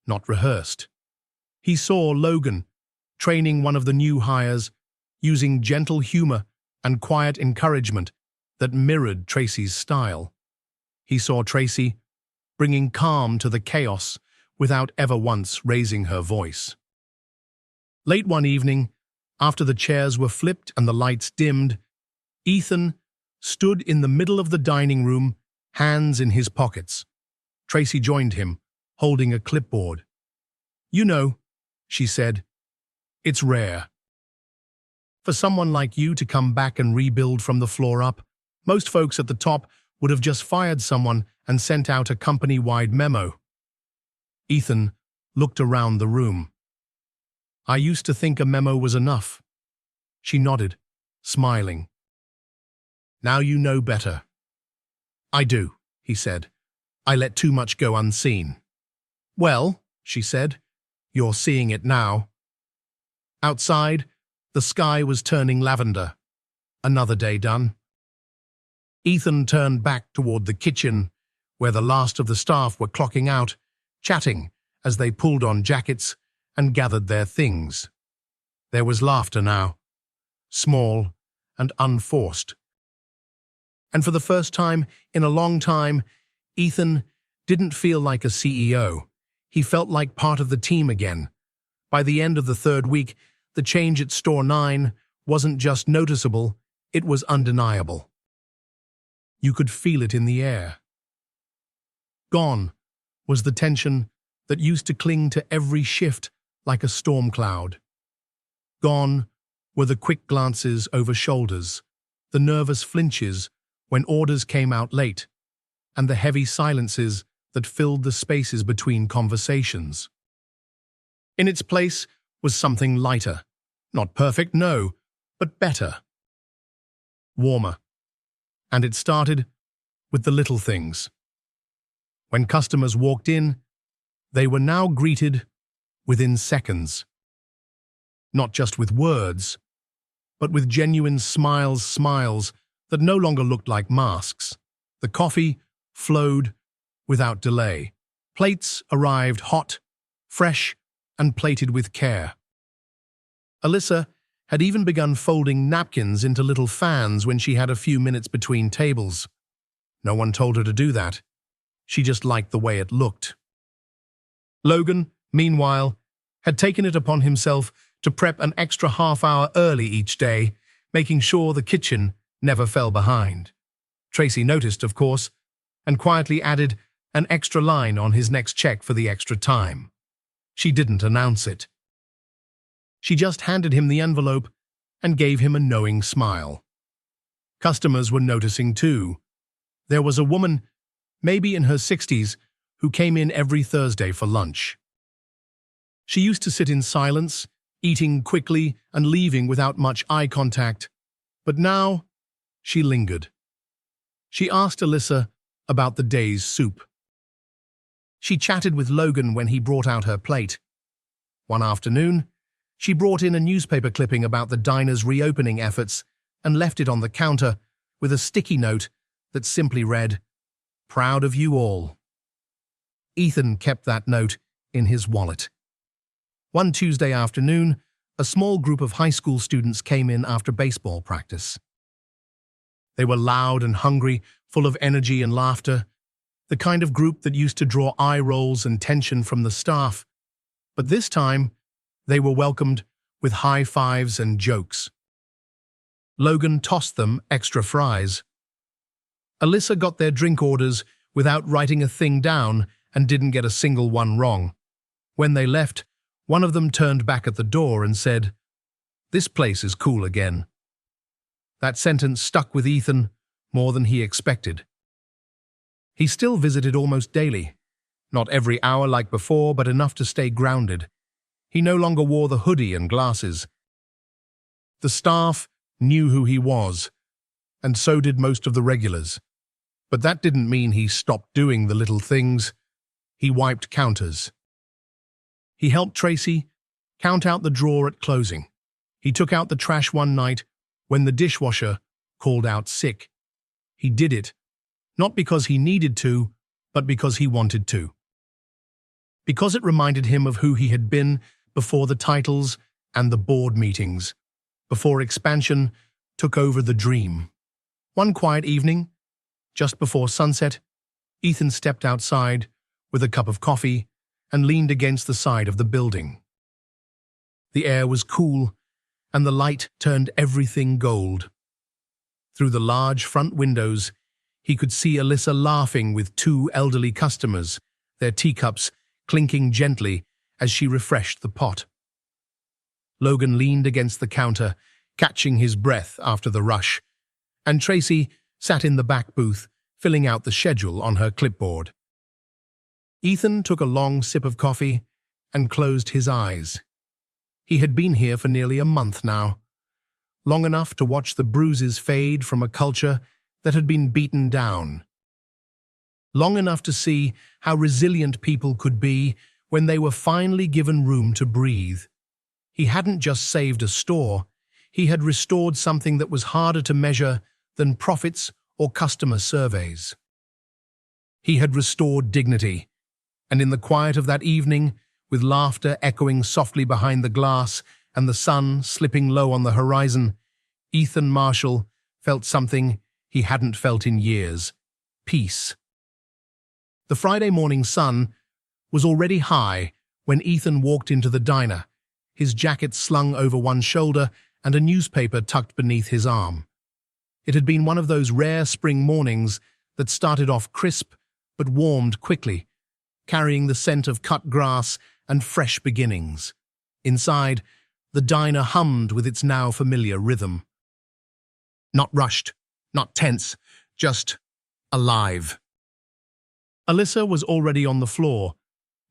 Speaker 1: not rehearsed. He saw Logan, training one of the new hires, using gentle humor and quiet encouragement that mirrored Tracy's style. He saw Tracy bringing calm to the chaos without ever once raising her voice. Late one evening, after the chairs were flipped and the lights dimmed, Ethan stood in the middle of the dining room, hands in his pockets. Tracy joined him, holding a clipboard. "You know," she said, "it's rare. For someone like you to come back and rebuild from the floor up, most folks at the top would have just fired someone and sent out a company-wide memo." Ethan looked around the room. "I used to think a memo was enough." She nodded, smiling. "Now you know better." "I do," he said. "I let too much go unseen." "Well," she said, "you're seeing it now." Outside, the sky was turning lavender. Another day done. Ethan turned back toward the kitchen, where the last of the staff were clocking out, chatting as they pulled on jackets and gathered their things. There was laughter now, small and unforced. And for the first time in a long time, Ethan didn't feel like a CEO. He felt like part of the team again. By the end of the third week, the change at Store 9 wasn't just noticeable, it was undeniable. You could feel it in the air. Gone was the tension that used to cling to every shift like a storm cloud. Gone were the quick glances over shoulders, the nervous flinches when orders came out late, and the heavy silences that filled the spaces between conversations. In its place was something lighter. Not perfect, no, but better. Warmer. And it started with the little things. When customers walked in, they were now greeted within seconds. Not just with words, but with genuine smiles that no longer looked like masks. The coffee flowed without delay. Plates arrived hot, fresh, and plated with care. Alyssa had even begun folding napkins into little fans when she had a few minutes between tables. No one told her to do that. She just liked the way it looked. Logan, meanwhile, had taken it upon himself to prep an extra half-hour early each day, making sure the kitchen never fell behind. Tracy noticed, of course, and quietly added an extra line on his next check for the extra time. She didn't announce it. She just handed him the envelope and gave him a knowing smile. Customers were noticing too. There was a woman, maybe in her 60s, who came in every Thursday for lunch. She used to sit in silence, eating quickly and leaving without much eye contact, but now she lingered. She asked Alyssa about the day's soup. She chatted with Logan when he brought out her plate. One afternoon, she brought in a newspaper clipping about the diner's reopening efforts and left it on the counter with a sticky note that simply read, "Proud of you all." Ethan kept that note in his wallet. One Tuesday afternoon, a small group of high school students came in after baseball practice. They were loud and hungry, full of energy and laughter, the kind of group that used to draw eye rolls and tension from the staff. But this time, they were welcomed with high fives and jokes. Logan tossed them extra fries. Alyssa got their drink orders without writing a thing down and didn't get a single one wrong. When they left, one of them turned back at the door and said, "This place is cool again." That sentence stuck with Ethan more than he expected. He still visited almost daily. Not every hour like before, but enough to stay grounded. He no longer wore the hoodie and glasses. The staff knew who he was, and so did most of the regulars. But that didn't mean he stopped doing the little things. He wiped counters. He helped Tracy count out the drawer at closing. He took out the trash one night when the dishwasher called out sick. He did it, not because he needed to, but because he wanted to. Because it reminded him of who he had been before the titles and the board meetings, before expansion took over the dream. One quiet evening, just before sunset, Ethan stepped outside with a cup of coffee and leaned against the side of the building. The air was cool, and the light turned everything gold. Through the large front windows, he could see Alyssa laughing with two elderly customers, their teacups clinking gently as she refreshed the pot. Logan leaned against the counter, catching his breath after the rush, and Tracy sat in the back booth, filling out the schedule on her clipboard. Ethan took a long sip of coffee and closed his eyes. He had been here for nearly a month now, long enough to watch the bruises fade from a culture that had been beaten down. Long enough to see how resilient people could be when they were finally given room to breathe. He hadn't just saved a store, he had restored something that was harder to measure than profits or customer surveys. He had restored dignity, and in the quiet of that evening, with laughter echoing softly behind the glass and the sun slipping low on the horizon, Ethan Marshall felt something he hadn't felt in years: peace. The Friday morning sun was already high when Ethan walked into the diner, his jacket slung over one shoulder and a newspaper tucked beneath his arm. It had been one of those rare spring mornings that started off crisp but warmed quickly, carrying the scent of cut grass and fresh beginnings. Inside, the diner hummed with its now familiar rhythm. Not rushed, not tense, just alive. Alyssa was already on the floor,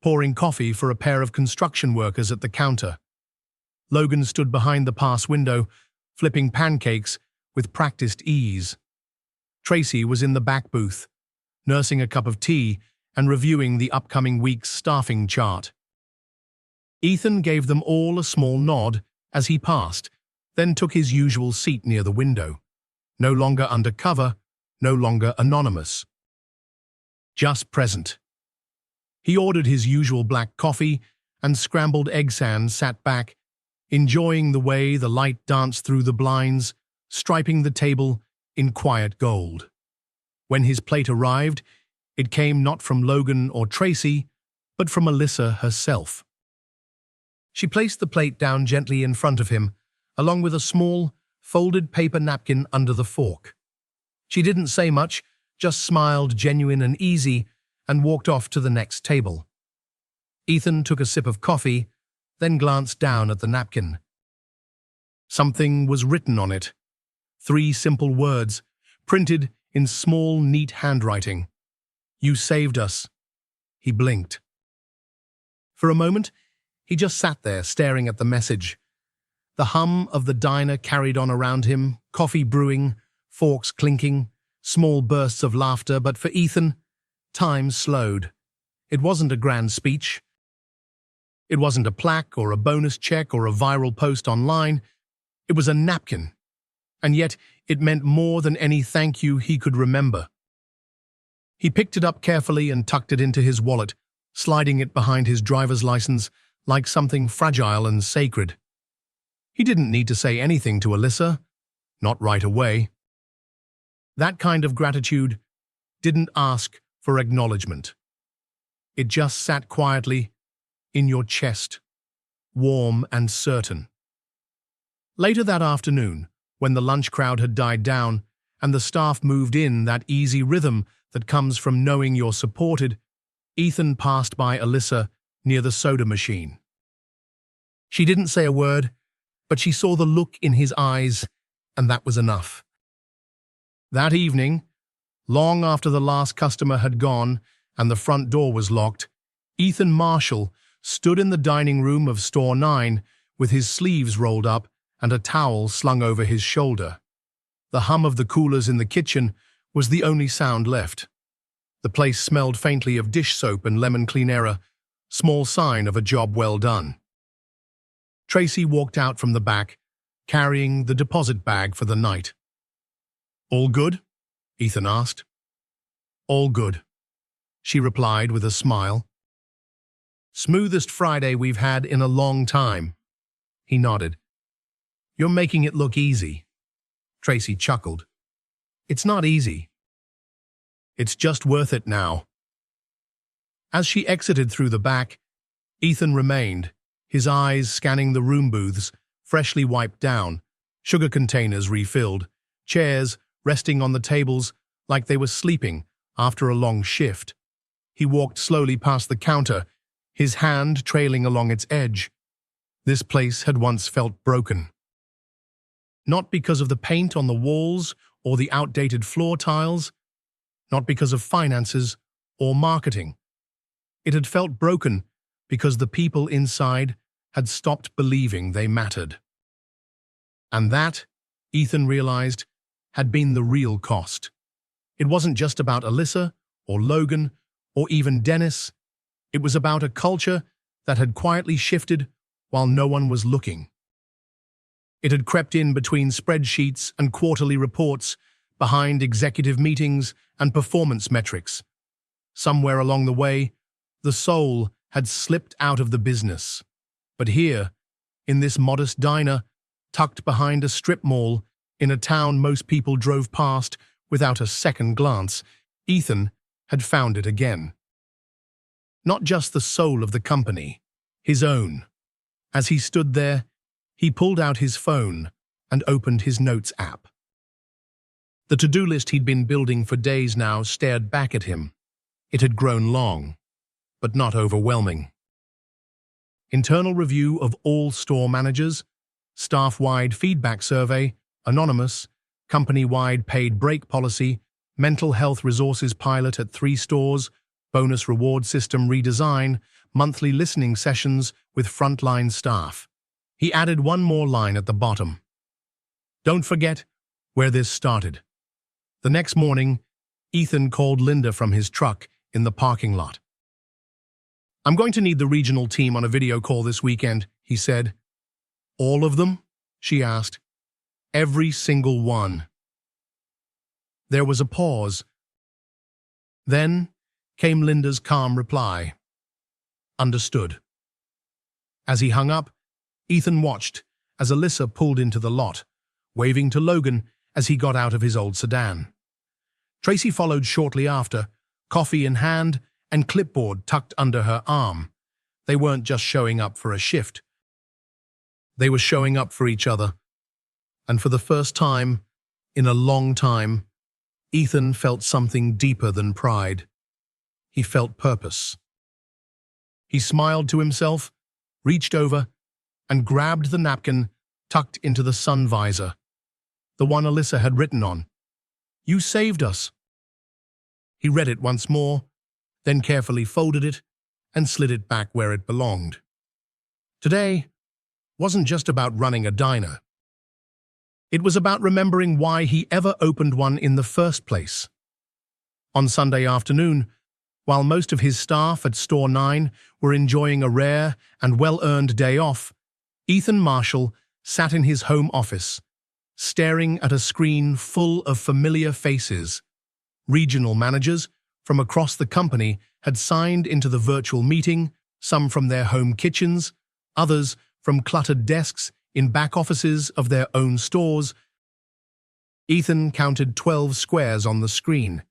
Speaker 1: pouring coffee for a pair of construction workers at the counter. Logan stood behind the pass window, flipping pancakes with practiced ease. Tracy was in the back booth, nursing a cup of tea and reviewing the upcoming week's staffing chart. Ethan gave them all a small nod as he passed, then took his usual seat near the window. No longer undercover, no longer anonymous. just present. He ordered his usual black coffee, and scrambled egg sand sat back, enjoying the way the light danced through the blinds, striping the table in quiet gold. When his plate arrived, it came not from Logan or Tracy, but from Alyssa herself. She placed the plate down gently in front of him, along with a small, folded paper napkin under the fork. She didn't say much, just smiled genuine and easy, and walked off to the next table. Ethan took a sip of coffee, then glanced down at the napkin. Something was written on it. 3 simple words, printed in small, neat handwriting. "You saved us." He blinked. For a moment, he just sat there staring at the message. The hum of the diner carried on around him, coffee brewing, forks clinking, small bursts of laughter, but for Ethan, time slowed. It wasn't a grand speech. It wasn't a plaque or a bonus check or a viral post online. It was a napkin. And yet, it meant more than any thank you he could remember. He picked it up carefully and tucked it into his wallet, sliding it behind his driver's license like something fragile and sacred. He didn't need to say anything to Alyssa, not right away. That kind of gratitude didn't ask for acknowledgement. It just sat quietly in your chest, warm and certain. Later that afternoon, when the lunch crowd had died down and the staff moved in, that easy rhythm that comes from knowing you're supported, Ethan passed by Alyssa near the soda machine. She didn't say a word, but she saw the look in his eyes, and that was enough. That evening, long after the last customer had gone and the front door was locked, Ethan Marshall stood in the dining room of Store 9 with his sleeves rolled up and a towel slung over his shoulder. The hum of the coolers in the kitchen was the only sound left. The place smelled faintly of dish soap and lemon cleanera, small sign of a job well done. Tracy walked out from the back, carrying the deposit bag for the night. "All good?" Ethan asked. "All good," she replied with a smile. "Smoothest Friday we've had in a long time." He nodded. "You're making it look easy." Tracy chuckled. "It's not easy. It's just worth it now." As she exited through the back, Ethan remained, his eyes scanning the room booths, freshly wiped down, sugar containers refilled, chairs resting on the tables like they were sleeping after a long shift. He walked slowly past the counter, his hand trailing along its edge. This place had once felt broken. Not because of the paint on the walls or the outdated floor tiles, not because of finances or marketing. It had felt broken because the people inside had stopped believing they mattered. And that, Ethan realized, had been the real cost. It wasn't just about Alyssa or Logan or even Dennis. It was about a culture that had quietly shifted while no one was looking. It had crept in between spreadsheets and quarterly reports, behind executive meetings and performance metrics. Somewhere along the way, the soul had slipped out of the business. But here, in this modest diner, tucked behind a strip mall, in a town most people drove past without a second glance, Ethan had found it again. Not just the soul of the company, his own. As he stood there, he pulled out his phone and opened his notes app. The to-do list he'd been building for days now stared back at him. It had grown long, but not overwhelming. Internal review of all store managers, staff-wide feedback survey, anonymous, company-wide paid break policy, mental health resources pilot at 3 stores, bonus reward system redesign, monthly listening sessions with frontline staff. He added one more line at the bottom. Don't forget where this started. The next morning, Ethan called Linda from his truck in the parking lot. "I'm going to need the regional team on a video call this weekend," he said. "All of them?" she asked. "Every single one." There was a pause. Then, came Linda's calm reply. Understood. As he hung up, Ethan watched as Alyssa pulled into the lot, waving to Logan as he got out of his old sedan. Tracy followed shortly after, coffee in hand and clipboard tucked under her arm. They weren't just showing up for a shift. They were showing up for each other. And for the first time, in a long time, Ethan felt something deeper than pride. He felt purpose. He smiled to himself, reached over, and grabbed the napkin tucked into the sun visor, the one Alyssa had written on. "You saved us." He read it once more, then carefully folded it and slid it back where it belonged. Today wasn't just about running a diner. It was about remembering why he ever opened one in the first place. On Sunday afternoon, while most of his staff at Store 9 were enjoying a rare and well-earned day off, Ethan Marshall sat in his home office, staring at a screen full of familiar faces. Regional managers from across the company had signed into the virtual meeting, some from their home kitchens, others from cluttered desks in back offices of their own stores. Ethan counted 12 squares on the screen,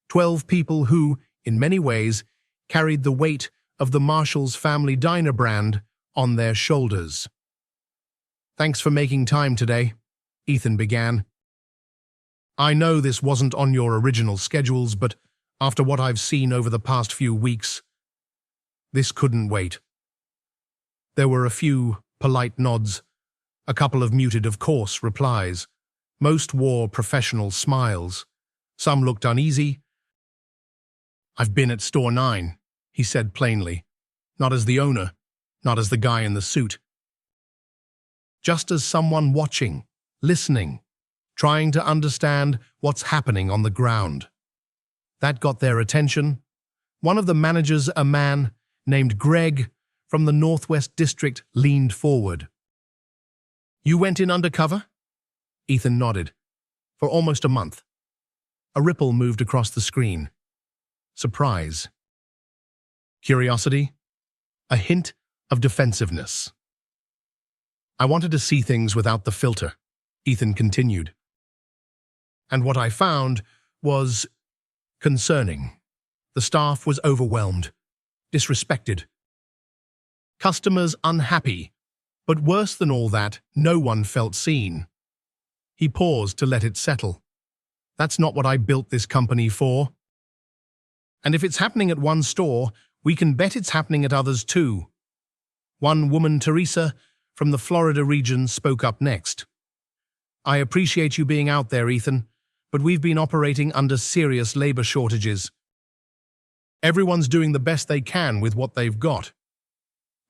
Speaker 1: 12 people who, in many ways, carried the weight of the Marshall's Family Diner brand on their shoulders. "Thanks for making time today," Ethan began. "I know this wasn't on your original schedules, but after what I've seen over the past few weeks, this couldn't wait." There were a few polite nods, a couple of muted of course replies. Most wore professional smiles. Some looked uneasy. "I've been at Store 9, he said plainly. Not as the owner, not as the guy in the suit. Just as someone watching, listening, trying to understand what's happening on the ground. That got their attention. One of the managers, a man named Greg from the Northwest District, leaned forward. "You went in undercover?" Ethan nodded. "For almost a month." A ripple moved across the screen. Surprise. Curiosity. A hint of defensiveness. "I wanted to see things without the filter," Ethan continued. "And what I found was concerning. The staff was overwhelmed, disrespected. Customers unhappy, but worse than all that, no one felt seen." He paused to let it settle. "That's not what I built this company for. And if it's happening at one store, we can bet it's happening at others too." One woman, Teresa, from the Florida region, spoke up next. "I appreciate you being out there, Ethan, but we've been operating under serious labor shortages. Everyone's doing the best they can with what they've got."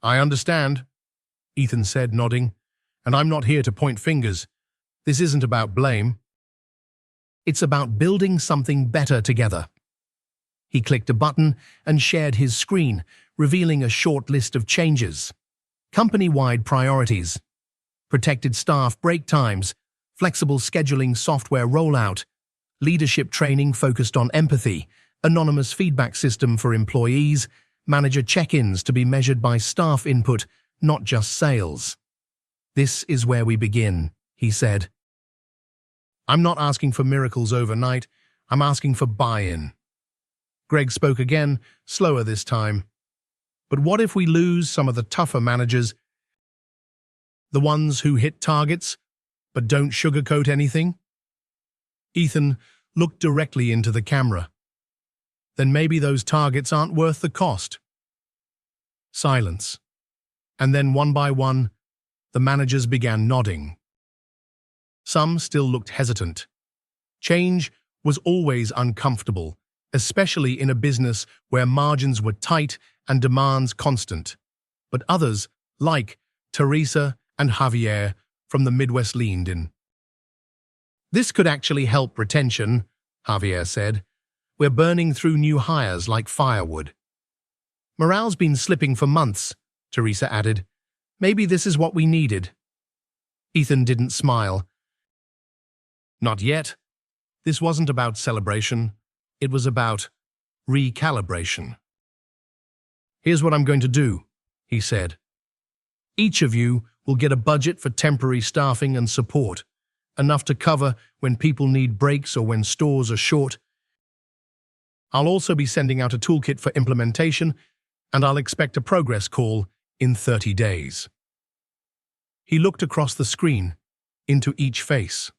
Speaker 1: "I understand," Ethan said, nodding, "and I'm not here to point fingers. This isn't about blame. It's about building something better together." He clicked a button and shared his screen, revealing a short list of changes. Company-wide priorities, protected staff break times, flexible scheduling software rollout, leadership training focused on empathy, anonymous feedback system for employees, manager check-ins to be measured by staff input, not just sales. "This is where we begin," he said. "I'm not asking for miracles overnight. I'm asking for buy-in." Greg spoke again, slower this time. "But what if we lose some of the tougher managers? The ones who hit targets, but don't sugarcoat anything?" Ethan looked directly into the camera. "Then maybe those targets aren't worth the cost." Silence. And then one by one, the managers began nodding. Some still looked hesitant. Change was always uncomfortable, especially in a business where margins were tight and demands constant. But others, like Teresa and Javier from the Midwest, leaned in. "This could actually help retention," Javier said. "We're burning through new hires like firewood." "Morale's been slipping for months," Teresa added. "Maybe this is what we needed." Ethan didn't smile. Not yet. This wasn't about celebration. It was about recalibration. "Here's what I'm going to do," he said. "Each of you will get a budget for temporary staffing and support, enough to cover when people need breaks or when stores are short. I'll also be sending out a toolkit for implementation, and I'll expect a progress call in 30 days. He looked across the screen, into each face.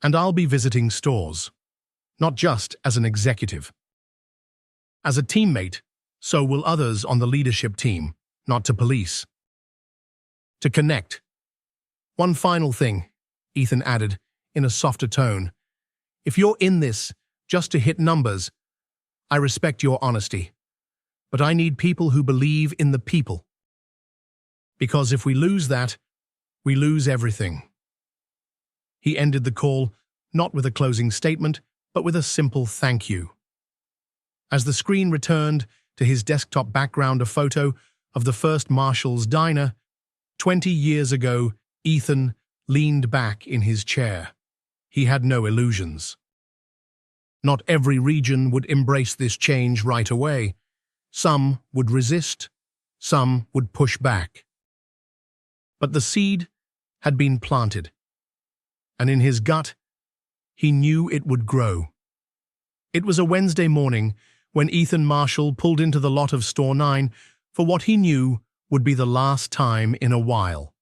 Speaker 1: "And I'll be visiting stores, not just as an executive. As a teammate, so will others on the leadership team, not to police. To connect. One final thing," Ethan added, in a softer tone. "If you're in this just to hit numbers, I respect your honesty. But I need people who believe in the people. Because if we lose that, we lose everything." He ended the call, not with a closing statement, but with a simple thank you. As the screen returned to his desktop background, a photo of the first Marshall's diner, 20 years ago, Ethan leaned back in his chair. He had no illusions. Not every region would embrace this change right away. Some would resist, some would push back. But the seed had been planted, and in his gut, he knew it would grow. It was a Wednesday morning when Ethan Marshall pulled into the lot of Store 9 for what he knew would be the last time in a while.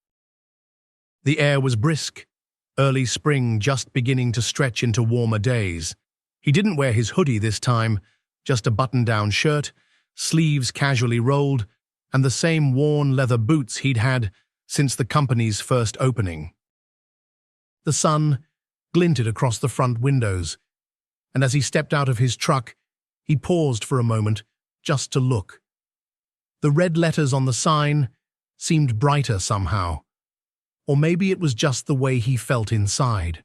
Speaker 1: The air was brisk, early spring just beginning to stretch into warmer days. He didn't wear his hoodie this time, just a button-down shirt, sleeves casually rolled, and the same worn leather boots he'd had since the company's first opening. The sun glinted across the front windows, and as he stepped out of his truck, he paused for a moment just to look. The red letters on the sign seemed brighter somehow, or maybe it was just the way he felt inside.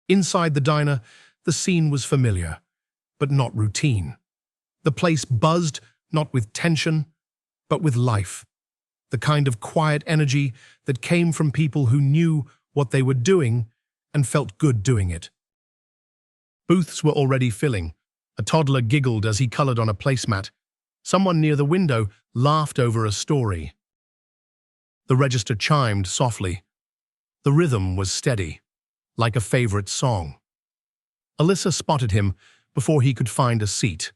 Speaker 1: Inside the diner, the scene was familiar, but not routine. The place buzzed, not with tension, but with life, the kind of quiet energy that came from people who knew what they were doing and felt good doing it. Booths were already filling. A toddler giggled as he colored on a placemat. Someone near the window laughed over a story. The register chimed softly. The rhythm was steady, like a favorite song. Alyssa spotted him before he could find a seat.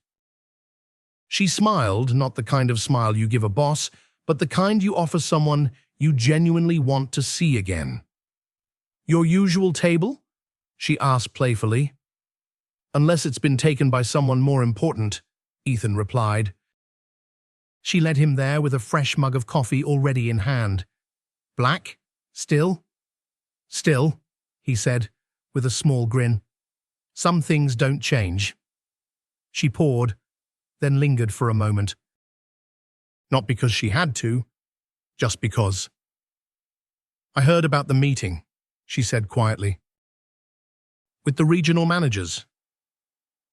Speaker 1: She smiled, not the kind of smile you give a boss, but the kind you offer someone you genuinely want to see again. "Your usual table?" she asked playfully. "Unless it's been taken by someone more important," Ethan replied. She led him there with a fresh mug of coffee already in hand. "Black? Still?" "Still," he said, with a small grin. "Some things don't change." She poured, then lingered for a moment. Not because she had to, just because. "I heard about the meeting," she said quietly. "With the regional managers."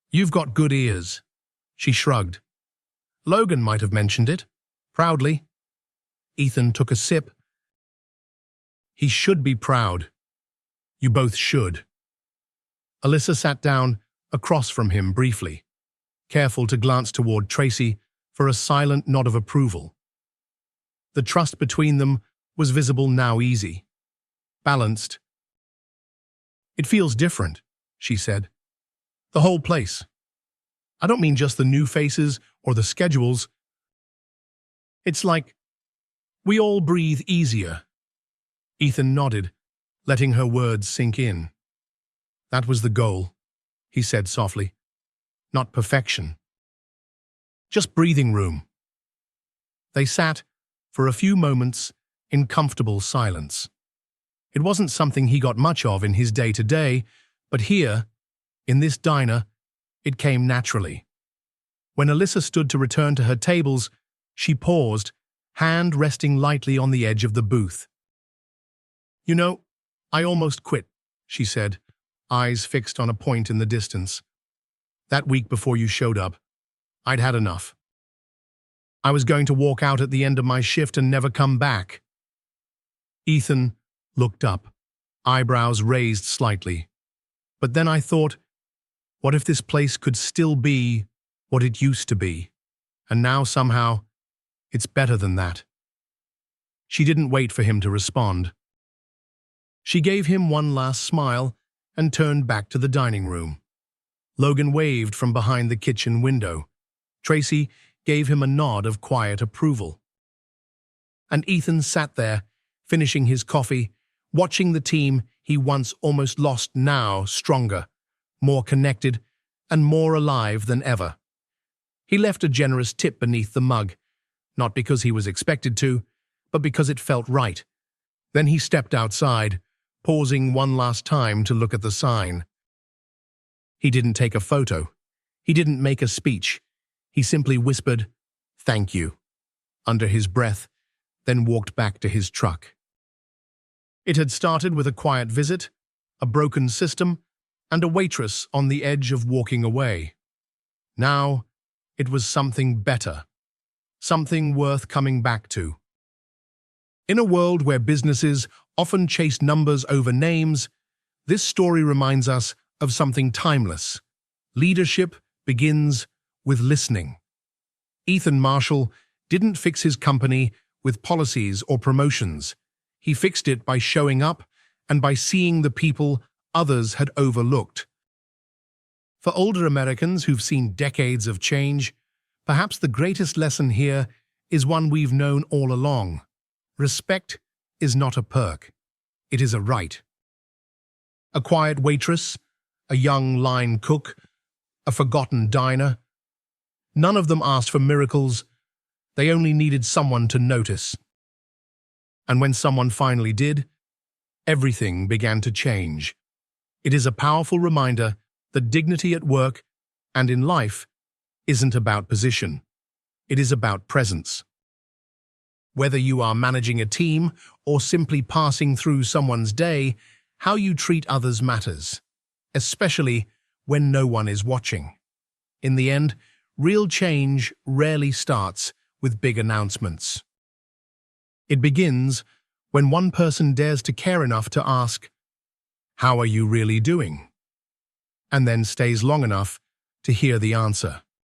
Speaker 1: "You've got good ears." She shrugged. "Logan might have mentioned it, proudly." Ethan took a sip. "He should be proud. You both should." Alyssa sat down across from him briefly, careful to glance toward Tracy for a silent nod of approval. The trust between them was visible now, easy, balanced. "It feels different," she said. "The whole place. I don't mean just the new faces or the schedules. It's like we all breathe easier." Ethan nodded, letting her words sink in. "That was the goal," he said softly. "Not perfection. Just breathing room." They sat for a few moments in comfortable silence. It wasn't something he got much of in his day-to-day, but here, in this diner, it came naturally. When Alyssa stood to return to her tables, she paused, hand resting lightly on the edge of the booth. "You know, I almost quit," she said, eyes fixed on a point in the distance. "That week before you showed up, I'd had enough. I was going to walk out at the end of my shift and never come back." Ethan looked up, eyebrows raised slightly. "But then I thought, What if this place could still be what it used to be? And now somehow, it's better than that. She didn't wait for him to respond. She gave him one last smile and turned back to the dining room. Logan waved from behind the kitchen window. Tracy gave him a nod of quiet approval. And Ethan sat there, finishing his coffee, watching the team he once almost lost now stronger, more connected, and more alive than ever. He left a generous tip beneath the mug, not because he was expected to, but because it felt right. Then he stepped outside, pausing one last time to look at the sign. He didn't take a photo. He didn't make a speech. He simply whispered, "Thank you," under his breath, then walked back to his truck. It had started with a quiet visit, a broken system, and a waitress on the edge of walking away. Now, it was something better, something worth coming back to. In a world where businesses often chase numbers over names, this story reminds us of something timeless. Leadership begins with listening. Ethan Marshall didn't fix his company with policies or promotions. He fixed it by showing up and by seeing the people others had overlooked. For older Americans who've seen decades of change, perhaps the greatest lesson here is one we've known all along. Respect is not a perk. It is a right. A quiet waitress, a young line cook, a forgotten diner. None of them asked for miracles. They only needed someone to notice. And when someone finally did, everything began to change. It is a powerful reminder that dignity at work and in life isn't about position. It is about presence. Whether you are managing a team or simply passing through someone's day, how you treat others matters, especially when no one is watching. In the end, real change rarely starts with big announcements. It begins when one person dares to care enough to ask, "How are you really doing?" and then stays long enough to hear the answer.